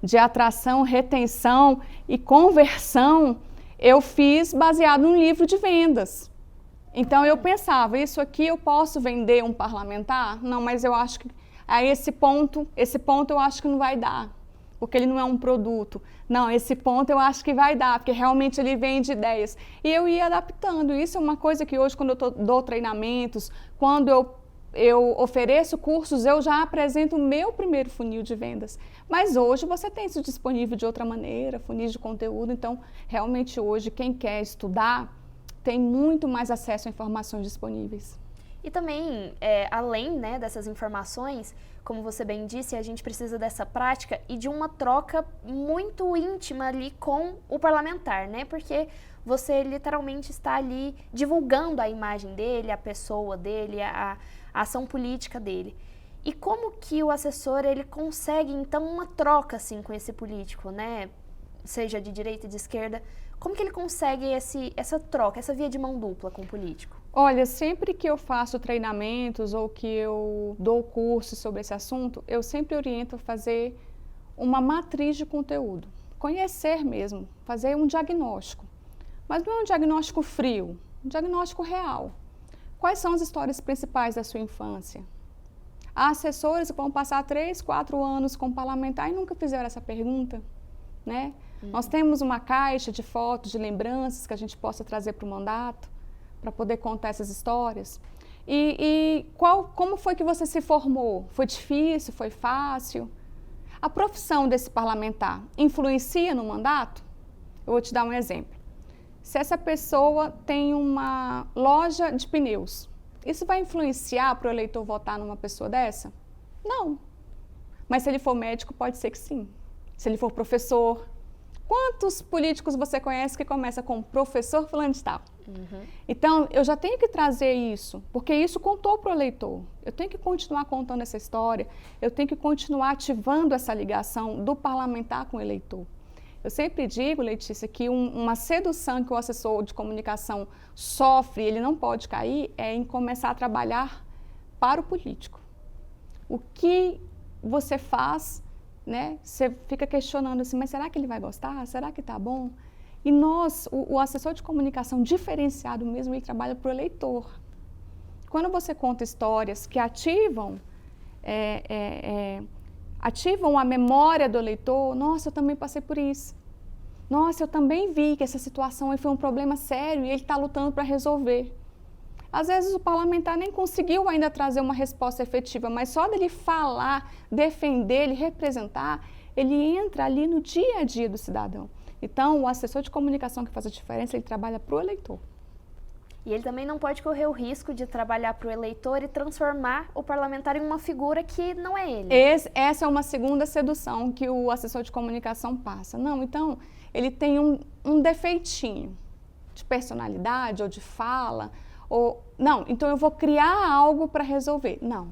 de atração, retenção e conversão, eu fiz baseado num livro de vendas. Então, eu pensava, isso aqui eu posso vender um parlamentar? Não, mas eu acho que a esse ponto eu acho que não vai dar, porque ele não é um produto. Não, esse ponto eu acho que vai dar, porque realmente ele vende ideias. E eu ia adaptando. Isso é uma coisa que hoje, quando eu dou treinamentos, quando eu ofereço cursos, eu já apresento o meu primeiro funil de vendas. Mas hoje você tem isso disponível de outra maneira, funis de conteúdo. Então, realmente hoje, quem quer estudar, tem muito mais acesso a informações disponíveis. E também, além, né, dessas informações, como você bem disse, a gente precisa dessa prática e de uma troca muito íntima ali com o parlamentar, né? Porque você literalmente está ali divulgando a imagem dele, a pessoa dele, a ação política dele. E como que o assessor, ele consegue, então, uma troca, assim, com esse político, né? Seja de direita e de esquerda, como que ele consegue essa troca, essa via de mão dupla com o político? Olha, sempre que eu faço treinamentos ou que eu dou curso sobre esse assunto, eu sempre oriento a fazer uma matriz de conteúdo. Conhecer mesmo, fazer um diagnóstico. Mas não é um diagnóstico frio, um diagnóstico real. Quais são as histórias principais da sua infância? Há assessores que vão passar 3, 4 anos com parlamentar e nunca fizeram essa pergunta, né? Nós temos uma caixa de fotos, de lembranças que a gente possa trazer para o mandato, para poder contar essas histórias. Como foi que você se formou? Foi difícil? Foi fácil? A profissão desse parlamentar influencia no mandato? Eu vou te dar um exemplo. Se essa pessoa tem uma loja de pneus, isso vai influenciar para o eleitor votar numa pessoa dessa? Não. Mas se ele for médico, pode ser que sim. Se ele for professor. Quantos políticos você conhece que começa com professor fulano de tal? Então, eu já tenho que trazer isso, porque isso contou para o eleitor. Eu tenho que continuar contando essa história, eu tenho que continuar ativando essa ligação do parlamentar com o eleitor. Eu sempre digo, Letícia, que uma sedução que o assessor de comunicação sofre, ele não pode cair, é em começar a trabalhar para o político. O que você faz, né? Você fica questionando assim, mas será que ele vai gostar? Será que está bom? E nós, o assessor de comunicação diferenciado mesmo, ele trabalha para o eleitor. Quando você conta histórias que ativam a memória do eleitor, nossa, eu também passei por isso. Nossa, eu também vi que essa situação aí foi um problema sério e ele está lutando para resolver. Às vezes o parlamentar nem conseguiu ainda trazer uma resposta efetiva, mas só dele falar, defender, ele representar, ele entra ali no dia a dia do cidadão. Então, o assessor de comunicação que faz a diferença, ele trabalha para o eleitor. E ele também não pode correr o risco de trabalhar para o eleitor e transformar o parlamentar em uma figura que não é ele. Essa é uma segunda sedução que o assessor de comunicação passa. Não, então, ele tem um defeitinho de personalidade ou de fala, não, então eu vou criar algo para resolver. Não,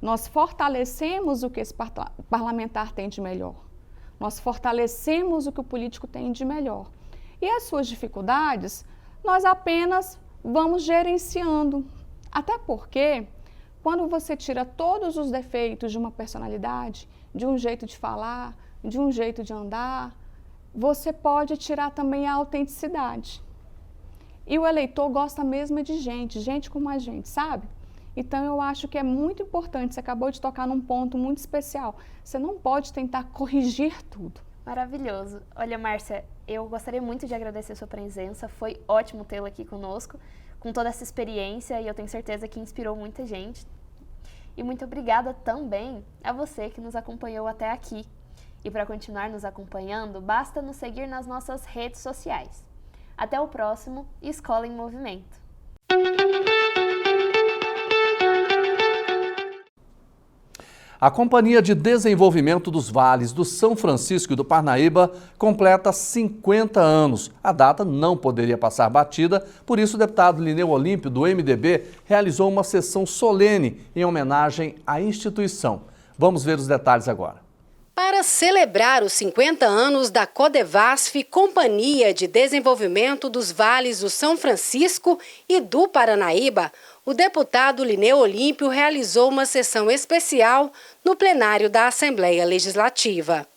nós fortalecemos o que esse parlamentar tem de melhor. Nós fortalecemos o que o político tem de melhor. E as suas dificuldades, nós apenas vamos gerenciando. Até porque, quando você tira todos os defeitos de uma personalidade, de um jeito de falar, de um jeito de andar, você pode tirar também a autenticidade. E o eleitor gosta mesmo de gente como a gente, sabe? Então, eu acho que é muito importante, você acabou de tocar num ponto muito especial. Você não pode tentar corrigir tudo. Maravilhoso. Olha, Márcia, eu gostaria muito de agradecer a sua presença. Foi ótimo tê-la aqui conosco, com toda essa experiência, e eu tenho certeza que inspirou muita gente. E muito obrigada também a você que nos acompanhou até aqui. E para continuar nos acompanhando, basta nos seguir nas nossas redes sociais. Até o próximo Escola em Movimento. A Companhia de Desenvolvimento dos Vales do São Francisco e do Parnaíba completa 50 anos. A data não poderia passar batida, por isso o deputado Lineu Olímpio, do MDB, realizou uma sessão solene em homenagem à instituição. Vamos ver os detalhes agora. Para celebrar os 50 anos da Codevasf, Companhia de Desenvolvimento dos Vales do São Francisco e do Parnaíba, o deputado Lineu Olímpio realizou uma sessão especial no plenário da Assembleia Legislativa.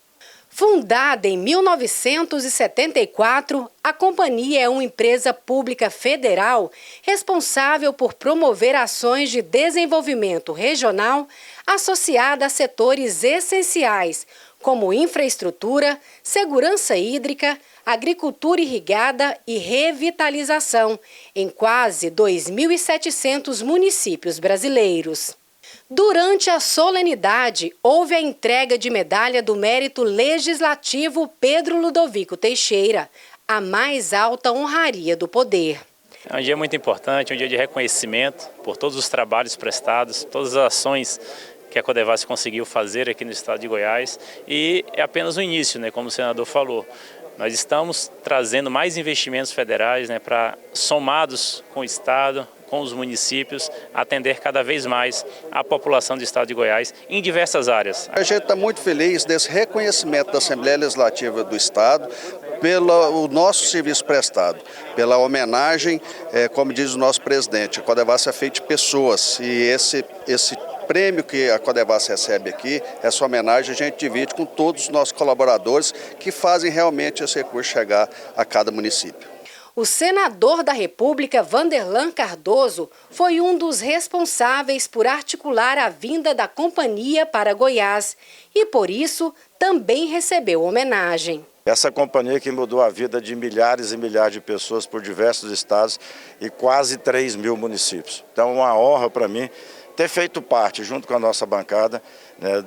Fundada em 1974, a companhia é uma empresa pública federal responsável por promover ações de desenvolvimento regional associada a setores essenciais, como infraestrutura, segurança hídrica, agricultura irrigada e revitalização, em quase 2.700 municípios brasileiros. Durante a solenidade, houve a entrega de medalha do Mérito Legislativo Pedro Ludovico Teixeira, a mais alta honraria do poder. É um dia muito importante, um dia de reconhecimento por todos os trabalhos prestados, todas as ações que a Codevasf conseguiu fazer aqui no estado de Goiás, e é apenas o início, como o senador falou. Nós estamos trazendo mais investimentos federais, para, somados com o estado, com os municípios, atender cada vez mais a população do estado de Goiás em diversas áreas. A gente está muito feliz desse reconhecimento da Assembleia Legislativa do Estado pelo nosso serviço prestado, pela homenagem, como diz o nosso presidente, a Codevasf é feita de pessoas, e esse prêmio que a Codevasf recebe aqui, essa homenagem a gente divide com todos os nossos colaboradores que fazem realmente esse recurso chegar a cada município. O senador da República, Vanderlan Cardoso, foi um dos responsáveis por articular a vinda da companhia para Goiás e, por isso, também recebeu homenagem. Essa companhia que mudou a vida de milhares e milhares de pessoas por diversos estados e quase 3 mil municípios. Então é uma honra para mim ter feito parte, junto com a nossa bancada, né,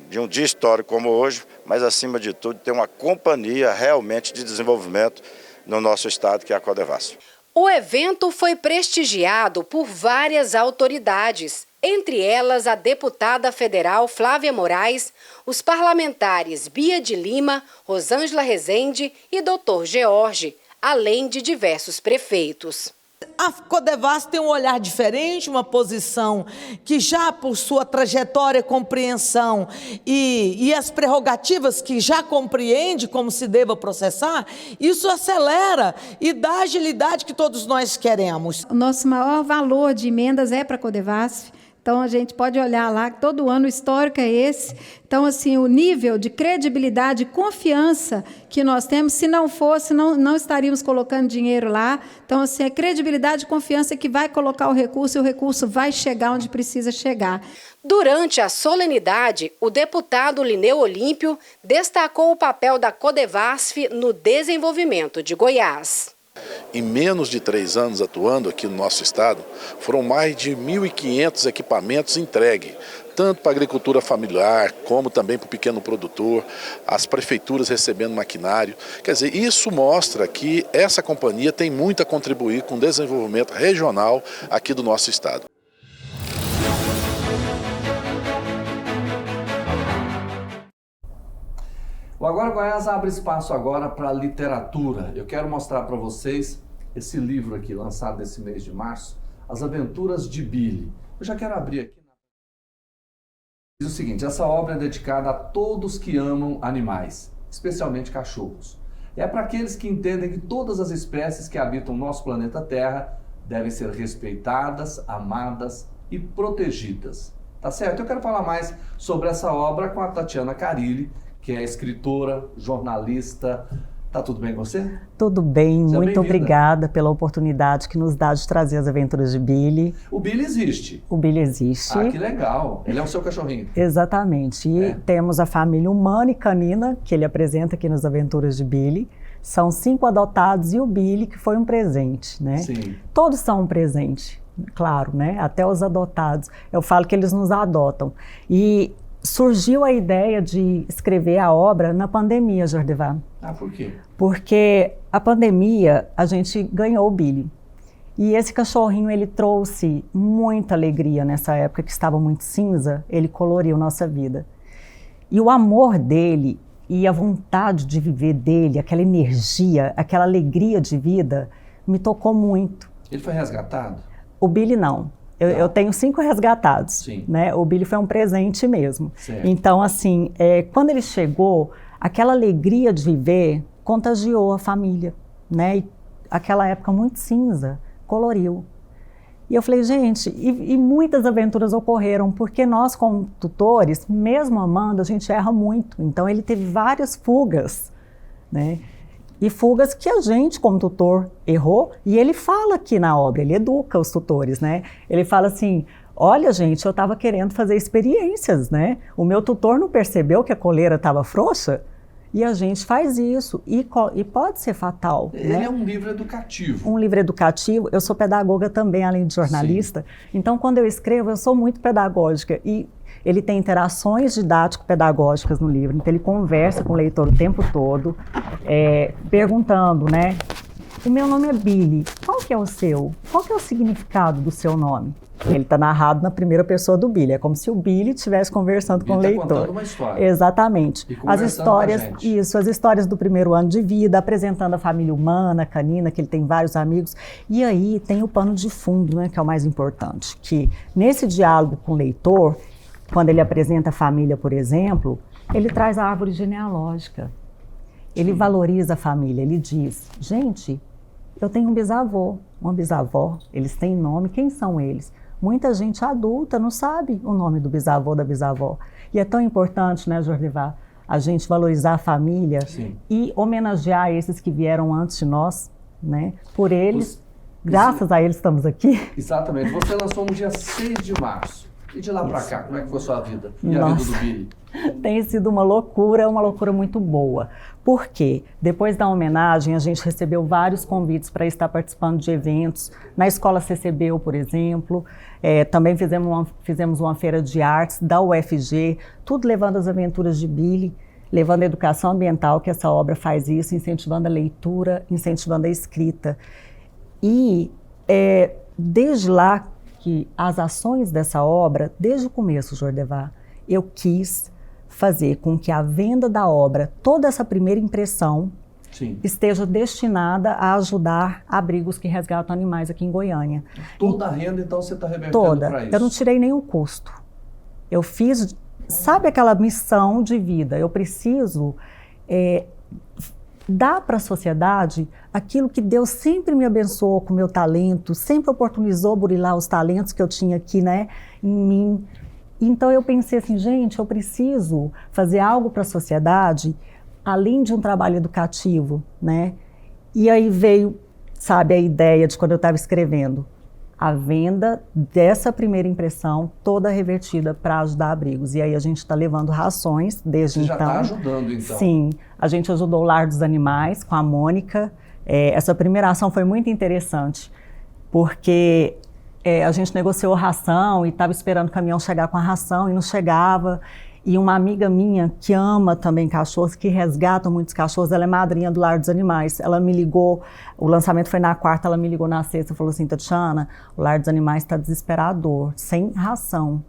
de um dia histórico como hoje, mas acima de tudo ter uma companhia realmente de desenvolvimento no nosso estado, que é a Codevasf. O evento foi prestigiado por várias autoridades, entre elas a deputada federal Flávia Moraes, os parlamentares Bia de Lima, Rosângela Rezende e Dr. George, além de diversos prefeitos. A Codevasf tem um olhar diferente, uma posição que já por sua trajetória, compreensão e as prerrogativas que já compreende como se deva processar, isso acelera e dá a agilidade que todos nós queremos. O nosso maior valor de emendas é para a Codevasf. Então, a gente pode olhar lá, todo ano o histórico é esse. Então, assim, o nível de credibilidade e confiança que nós temos, se não fosse, não estaríamos colocando dinheiro lá. Então, assim, é credibilidade e confiança que vai colocar o recurso e o recurso vai chegar onde precisa chegar. Durante a solenidade, o deputado Lineu Olímpio destacou o papel da Codevasf no desenvolvimento de Goiás. Em menos de 3 anos atuando aqui no nosso estado, foram mais de 1.500 equipamentos entregues, tanto para a agricultura familiar, como também para o pequeno produtor, as prefeituras recebendo maquinário. Quer dizer, isso mostra que essa companhia tem muito a contribuir com o desenvolvimento regional aqui do nosso estado. O Agora Goiás abre espaço agora para a literatura. Eu quero mostrar para vocês esse livro aqui, lançado nesse mês de março, As Aventuras de Billy. Eu já quero abrir aqui. Diz o seguinte, essa obra é dedicada a todos que amam animais, especialmente cachorros. É para aqueles que entendem que todas as espécies que habitam o nosso planeta Terra devem ser respeitadas, amadas e protegidas. Tá certo? Eu quero falar mais sobre essa obra com a Tatiana Carilli, que é escritora, jornalista. Tá tudo bem com você? Tudo bem, muito obrigada pela oportunidade que nos dá de trazer as aventuras de Billy. O Billy existe? O Billy existe. Ah, que legal. Ele é o seu cachorrinho. Exatamente. E temos a família humana e canina, que ele apresenta aqui nas aventuras de Billy. São 5 adotados e o Billy, que foi um presente, né? Sim. Todos são um presente, claro, né? Até os adotados. Eu falo que eles nos adotam. E surgiu a ideia de escrever a obra na pandemia, Jordevar. Ah, por quê? Porque a pandemia, a gente ganhou o Billy. E esse cachorrinho, ele trouxe muita alegria nessa época que estava muito cinza, ele coloriu nossa vida. E o amor dele e a vontade de viver dele, aquela energia, aquela alegria de vida, me tocou muito. Ele foi resgatado? O Billy não. Eu tenho 5 resgatados, né? O Billy foi um presente mesmo. Certo. Então, assim, quando ele chegou, aquela alegria de viver contagiou a família, né? E aquela época muito cinza, coloriu. E eu falei, gente, e muitas aventuras ocorreram, porque nós, como tutores, mesmo amando, a gente erra muito. Então, ele teve várias fugas, né? E fugas que a gente, como tutor, errou, e ele fala aqui na obra, ele educa os tutores, né? Ele fala assim, olha gente, eu estava querendo fazer experiências, né? O meu tutor não percebeu que a coleira estava frouxa, e a gente faz isso, e pode ser fatal. Ele né? é um livro educativo. Um livro educativo, eu sou pedagoga também, além de jornalista, então quando eu escrevo, eu sou muito pedagógica, e ele tem interações didático-pedagógicas no livro, então ele conversa com o leitor o tempo todo, perguntando, né? O meu nome é Billy, qual que é o seu? Qual que é o significado do seu nome? Ele está narrado na primeira pessoa do Billy, é como se o Billy estivesse conversando com o leitor. Contando uma história. Exatamente. As histórias, as histórias do primeiro ano de vida, apresentando a família humana, canina, que ele tem vários amigos. E aí tem o pano de fundo, né, que é o mais importante, que nesse diálogo com o leitor, quando ele apresenta a família, por exemplo, ele traz a árvore genealógica. Ele valoriza a família, ele diz, gente, eu tenho um bisavô, uma bisavó, eles têm nome, quem são eles? Muita gente adulta não sabe o nome do bisavô, da bisavó. E é tão importante, né, Jordivar, a gente valorizar a família e homenagear esses que vieram antes de nós, né? Por eles, graças a eles estamos aqui. Exatamente. Você lançou no dia 6 de março. E de lá para cá, como é que foi a sua vida? E a vida do Billy? Tem sido uma loucura muito boa. Por quê? Depois da homenagem, a gente recebeu vários convites para estar participando de eventos. Na Escola CCBU, por exemplo. Também fizemos uma feira de artes da UFG, tudo levando as aventuras de Billy, levando a educação ambiental, que essa obra faz isso, incentivando a leitura, incentivando a escrita. E desde lá, que as ações dessa obra, desde o começo, Jordevar, eu quis fazer com que a venda da obra, toda essa primeira impressão, Sim. esteja destinada a ajudar abrigos que resgatam animais aqui em Goiânia. Toda a renda, então, você está revertendo para isso? Eu não tirei nenhum custo. Eu fiz, sabe aquela missão de vida? Eu preciso dar para a sociedade aquilo que Deus sempre me abençoou com o meu talento, sempre oportunizou burilar os talentos que eu tinha aqui, né, em mim. Então eu pensei assim, gente, eu preciso fazer algo para a sociedade, além de um trabalho educativo, né? E aí veio, sabe, a ideia de quando eu estava escrevendo, a venda dessa primeira impressão, toda revertida para ajudar abrigos. E aí a gente está levando rações desde então. Você já está ajudando, então? Sim, a gente ajudou o Lar dos Animais com a Mônica. Essa primeira ação foi muito interessante, porque a gente negociou ração e estava esperando o caminhão chegar com a ração e não chegava. E uma amiga minha que ama também cachorros, que resgata muitos cachorros, ela é madrinha do Lar dos Animais. Ela me ligou, o lançamento foi na quarta, ela me ligou na sexta e falou assim, Tatiana, o Lar dos Animais está desesperador, sem ração.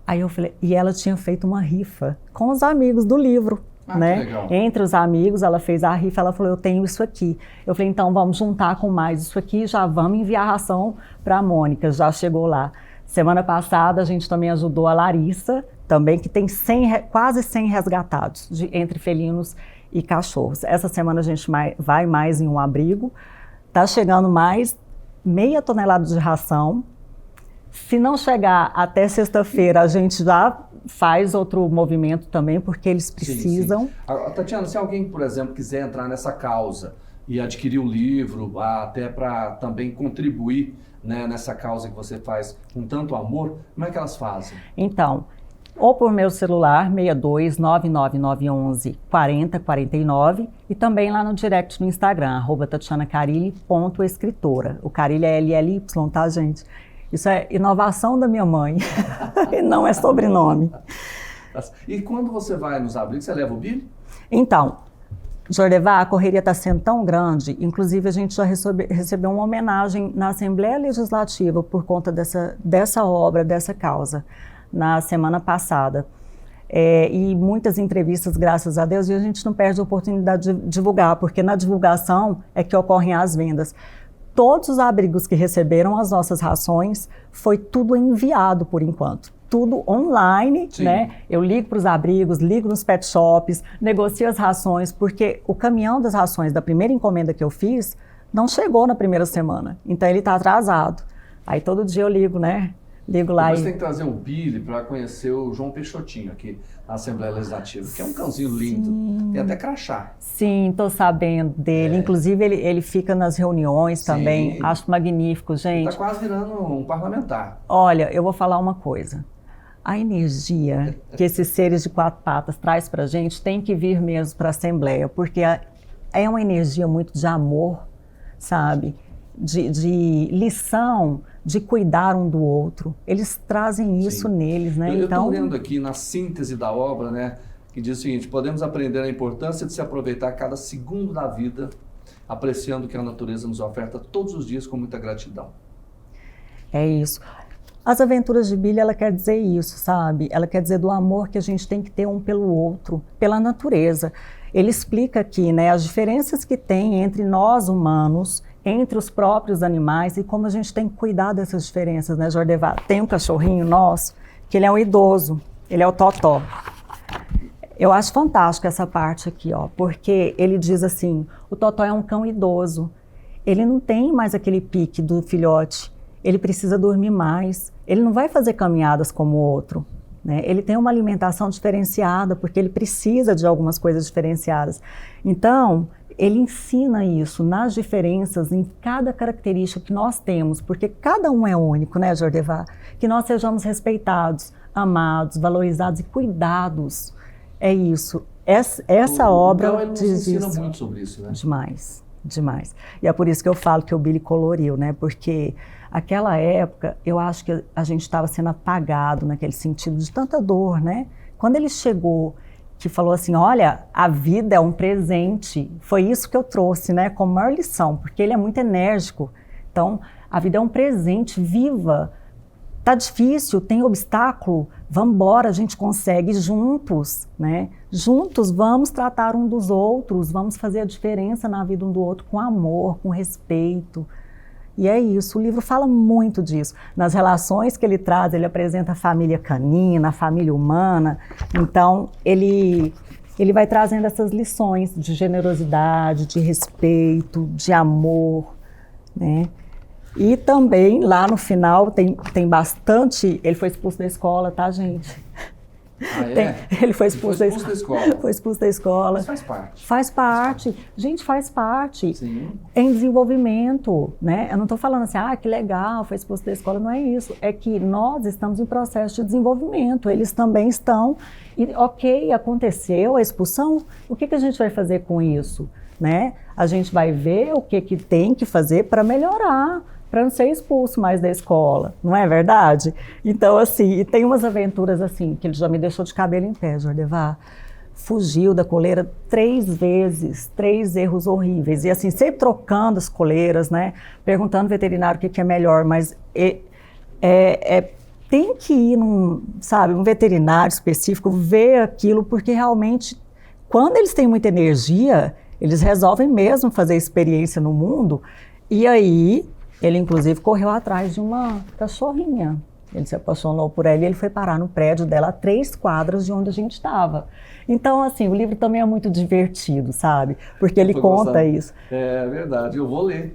Aí eu falei, e ela tinha feito uma rifa com os amigos do livro, né? Que legal. Entre os amigos, ela fez a rifa, ela falou, eu tenho isso aqui. Eu falei, então vamos juntar com mais isso aqui, já vamos enviar ração para a Mônica, já chegou lá. Semana passada a gente também ajudou a Larissa, também que tem quase 100 resgatados entre felinos e cachorros. Essa semana a gente vai mais em um abrigo, está chegando mais meia tonelada de ração. Se não chegar até sexta-feira, a gente já faz outro movimento também, porque eles precisam. Sim. Tatiana, se alguém, por exemplo, quiser entrar nessa causa e adquirir o livro, até para também contribuir, né, nessa causa que você faz com tanto amor, como é que elas fazem? Então, ou por meu celular, 62 99911 4049, e também lá no direct no Instagram, @tatianacarilli.escritora. O Carilli é LLY, tá, gente? Isso é inovação da minha mãe, e não é sobrenome. E quando você vai nos abrigos, você leva o Billy? Então, Jordevar, a correria está sendo tão grande, inclusive a gente já recebeu uma homenagem na Assembleia Legislativa por conta dessa obra, dessa causa, na semana passada. E muitas entrevistas, graças a Deus, e a gente não perde a oportunidade de divulgar, porque na divulgação é que ocorrem as vendas. Todos os abrigos que receberam as nossas rações, foi tudo enviado por enquanto. Tudo online, Sim. né? Eu ligo para os abrigos, ligo nos pet shops, negocio as rações, porque o caminhão das rações da primeira encomenda que eu fiz não chegou na primeira semana, então ele está atrasado. Aí todo dia eu ligo, né? Ligo lá. Você tem que trazer um Billy para conhecer o João Peixotinho aqui na Assembleia Legislativa, que é um cãozinho lindo, Sim. tem até crachá. Sim, estou sabendo dele. Inclusive ele fica nas reuniões Sim. também, acho magnífico, gente. Está quase virando um parlamentar. Olha, eu vou falar uma coisa. A energia que esses seres de quatro patas traz para a gente tem que vir mesmo para a Assembleia, porque é uma energia muito de amor, sabe? De lição, de cuidar um do outro. Eles trazem isso Sim. neles, né? Eu estou lendo aqui na síntese da obra, né, que diz o seguinte: podemos aprender a importância de se aproveitar cada segundo da vida, apreciando o que a natureza nos oferta todos os dias com muita gratidão. É isso. As aventuras de Billy, ela quer dizer isso, sabe? Ela quer dizer do amor que a gente tem que ter um pelo outro, pela natureza. Ele explica aqui, né, as diferenças que tem entre nós humanos, entre os próprios animais e como a gente tem que cuidar dessas diferenças, né, Jordevar? Tem um cachorrinho nosso, que ele é um idoso, ele é o Totó. Eu acho fantástico essa parte aqui, ó, porque ele diz assim, o Totó é um cão idoso, ele não tem mais aquele pique do filhote, ele precisa dormir mais, ele não vai fazer caminhadas como o outro, né? Ele tem uma alimentação diferenciada, porque ele precisa de algumas coisas diferenciadas. Então, ele ensina isso nas diferenças, em cada característica que nós temos, porque cada um é único, né, Jordevar? Que nós sejamos respeitados, amados, valorizados e cuidados. É isso. Essa obra então, ele nos diz ensina isso. muito sobre isso, né? Demais, demais. E é por isso que eu falo que o Billy coloriu, né? Porque aquela época, eu acho que a gente estava sendo apagado naquele sentido de tanta dor, né? Quando ele chegou, que falou assim, olha, a vida é um presente, foi isso que eu trouxe, né? Como maior lição, porque ele é muito enérgico. Então, a vida é um presente, viva. Tá difícil, tem obstáculo, vamos embora, a gente consegue juntos, né? Juntos vamos tratar um dos outros, vamos fazer a diferença na vida um do outro com amor, com respeito. E é isso, o livro fala muito disso. Nas relações que ele traz, ele apresenta a família canina, a família humana. Então, ele vai trazendo essas lições de generosidade, de respeito, de amor, né? E também, lá no final, tem bastante... Ele foi expulso da escola, tá, gente? Ah, é? Ele foi expulso da escola. Foi expulso da escola. Mas faz parte. Faz parte. Gente, faz parte. Sim. Em desenvolvimento, né? Eu não estou falando assim, que legal, foi expulso da escola. Não é isso. É que nós estamos em processo de desenvolvimento. Eles também estão. E, ok, aconteceu a expulsão. O que a gente vai fazer com isso? Né? A gente vai ver o que tem que fazer para melhorar, para não ser expulso mais da escola, não é verdade? Então, assim, e tem umas aventuras assim, que ele já me deixou de cabelo em pé, Jordevar. Fugiu da coleira 3 vezes, 3 erros horríveis. E assim, sempre trocando as coleiras, né? Perguntando ao veterinário o que é melhor, mas tem que ir num veterinário específico, ver aquilo, porque realmente, quando eles têm muita energia, eles resolvem mesmo fazer experiência no mundo. E aí, ele inclusive correu atrás de uma cachorrinha. Ele se apaixonou por ela e ele foi parar no prédio dela a 3 quadras de onde a gente estava. Então, assim, o livro também é muito divertido, sabe? Porque ele conta isso. É verdade, eu vou ler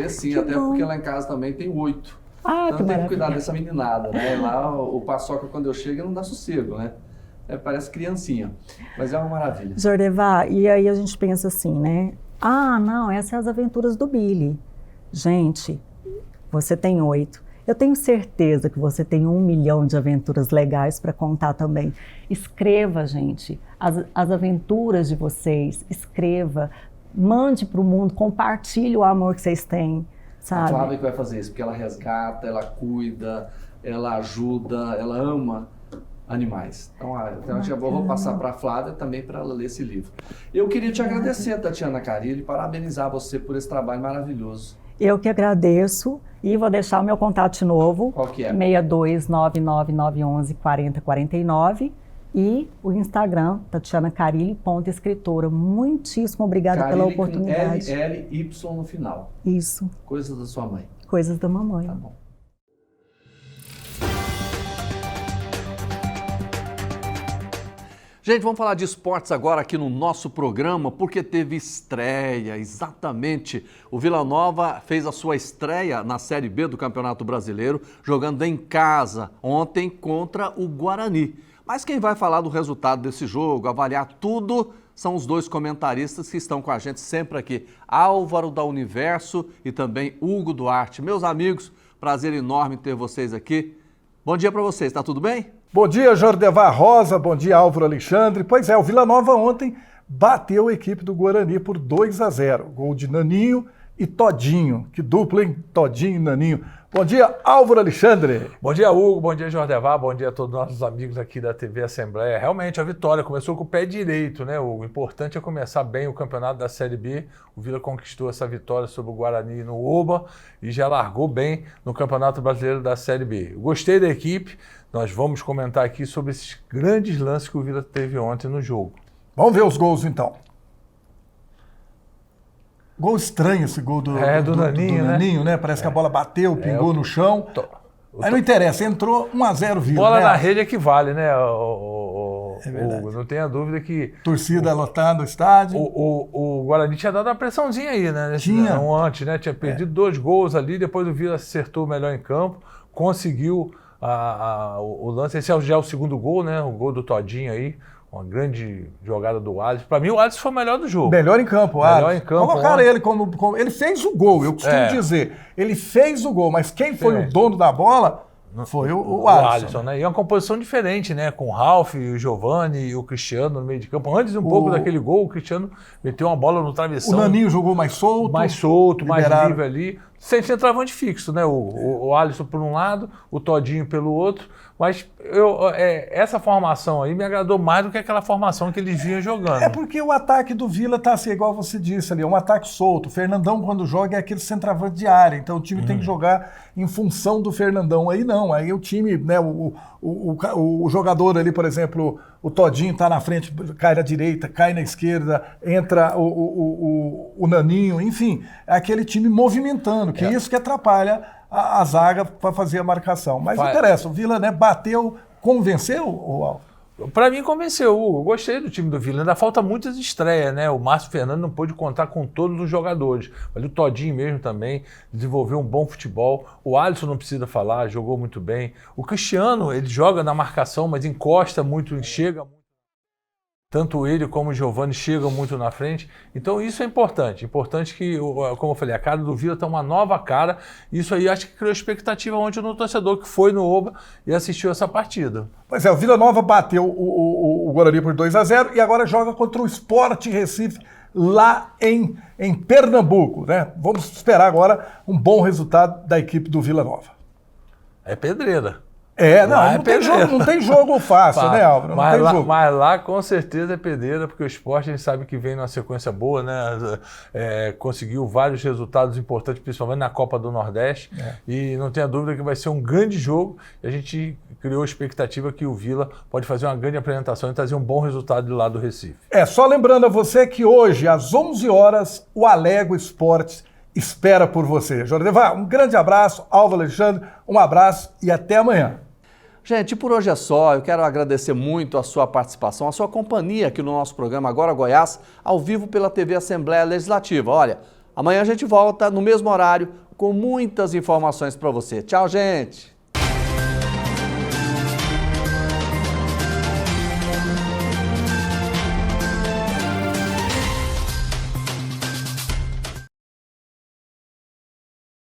sim, que até bom. Porque lá em casa também tem 8. Então tem que cuidar dessa meninada, né? Lá o Paçoca, quando eu chego, não dá sossego, né? Parece criancinha, mas é uma maravilha. Jordevar, e aí a gente pensa assim, né? Não, essas são as aventuras do Billy. Gente, você tem 8. Eu tenho certeza que você tem 1 milhão de aventuras legais para contar também. Escreva, gente, as aventuras de vocês. Escreva, mande para o mundo, compartilhe o amor que vocês têm, sabe? A Flávia que vai fazer isso, porque ela resgata, ela cuida, ela ajuda, ela ama animais. Então eu vou passar para a Flávia também para ela ler esse livro. Eu queria te agradecer, Tatiana Carilli, parabenizar você por esse trabalho maravilhoso. Eu que agradeço e vou deixar o meu contato de novo. Qual que é? 62999114049 e o Instagram, tatianacarilli.escritora. Muitíssimo obrigada Carilli pela oportunidade. Com L-Y no final. Isso. Coisas da sua mãe. Coisas da mamãe. Tá bom. Gente, vamos falar de esportes agora aqui no nosso programa, porque teve estreia, exatamente. O Vila Nova fez a sua estreia na Série B do Campeonato Brasileiro, jogando em casa ontem contra o Guarani. Mas quem vai falar do resultado desse jogo, avaliar tudo, são os 2 comentaristas que estão com a gente sempre aqui. Álvaro da Universo e também Hugo Duarte. Meus amigos, prazer enorme ter vocês aqui. Bom dia para vocês, tá tudo bem? Bom dia, Jordevar Rosa, bom dia, Álvaro Alexandre. Pois é, o Vila Nova ontem bateu a equipe do Guarani por 2-0. Gol de Naninho e Todinho. Que dupla, hein? Todinho e Naninho. Bom dia, Álvaro Alexandre. Bom dia, Hugo. Bom dia, Jordevar. Bom dia a todos os nossos amigos aqui da TV Assembleia. Realmente, a vitória começou com o pé direito, né, Hugo? O importante é começar bem o campeonato da Série B. O Vila conquistou essa vitória sobre o Guarani no Oba e já largou bem no Campeonato Brasileiro da Série B. Eu gostei da equipe. Nós vamos comentar aqui sobre esses grandes lances que o Vila teve ontem no jogo. Vamos ver os gols, então. Gol estranho esse gol do Naninho, né? Parece que a bola bateu, pingou no chão. Aí não interessa, entrou 1-0 Vila. Bola né? na rede equivale, né, Hugo? Não tenha dúvida que... Torcida lotada no estádio. O Guarani tinha dado uma pressãozinha aí, né? Tinha. Antes, né? Tinha perdido 2 gols ali, depois o Vila acertou melhor em campo, conseguiu o lance. Esse já é o segundo gol, né? O gol do Todinho aí. uma grande jogada do Alisson. Para mim, o Alisson foi o melhor do jogo. Melhor em campo, Melhor em campo. Colocaram ele como... Ele fez o gol, eu costumo dizer. Ele fez o gol, mas quem foi o dono da bola foi o Alisson. Né? E é uma composição diferente, né? Com o Ralf, o Giovani e o Cristiano no meio de campo. Antes pouco daquele gol, o Cristiano meteu uma bola no travessão. O Naninho jogou mais solto. Mais livre ali. Sem centroavante fixo, né? O Alisson por um lado, o Todinho pelo outro. Mas essa formação aí me agradou mais do que aquela formação que eles vinham jogando. É porque o ataque do Vila tá assim, igual você disse ali, é um ataque solto. O Fernandão, quando joga, é aquele centroavante de área. Então o time tem que jogar em função do Fernandão. Aí não, aí o time, né, o jogador ali, por exemplo, o Todinho tá na frente, cai na direita, cai na esquerda, entra o Naninho, enfim, é aquele time movimentando, que isso que atrapalha a zaga para fazer a marcação. Mas não interessa, o Vila, né, bateu, convenceu o Alvo? Para mim convenceu, Hugo. Eu gostei do time do Vila. Ainda falta muitas estreias, né? O Márcio Fernando não pôde contar com todos os jogadores. Mas o Todinho mesmo também desenvolveu um bom futebol. O Alisson não precisa falar, jogou muito bem. O Cristiano, ele joga na marcação, mas encosta muito, chega muito. Tanto ele como o Giovani chegam muito na frente. Então isso é importante. Importante que, como eu falei, a cara do Vila está uma nova cara. Isso aí acho que criou expectativa ontem no torcedor que foi no Oba e assistiu essa partida. Pois é, o Vila Nova bateu o Guarani por 2-0 e agora joga contra o Sport Recife lá em Pernambuco, né? Vamos esperar agora um bom resultado da equipe do Vila Nova. É pedreira. Não tem jogo fácil, né, Álvaro? Mas lá com certeza é pedreira, porque o Sport a gente sabe que vem numa sequência boa, né? Conseguiu vários resultados importantes, principalmente na Copa do Nordeste. E não tenha dúvida que vai ser um grande jogo. E a gente criou a expectativa que o Vila pode fazer uma grande apresentação e trazer um bom resultado de lá do Recife. Só lembrando a você que hoje, às 11 horas, o Alego Esportes espera por você. Jordevar, um grande abraço. Álvaro Alexandre, um abraço e até amanhã. Gente, por hoje é só. Eu quero agradecer muito a sua participação, a sua companhia aqui no nosso programa Agora Goiás, ao vivo pela TV Assembleia Legislativa. Olha, amanhã a gente volta no mesmo horário com muitas informações para você. Tchau, gente!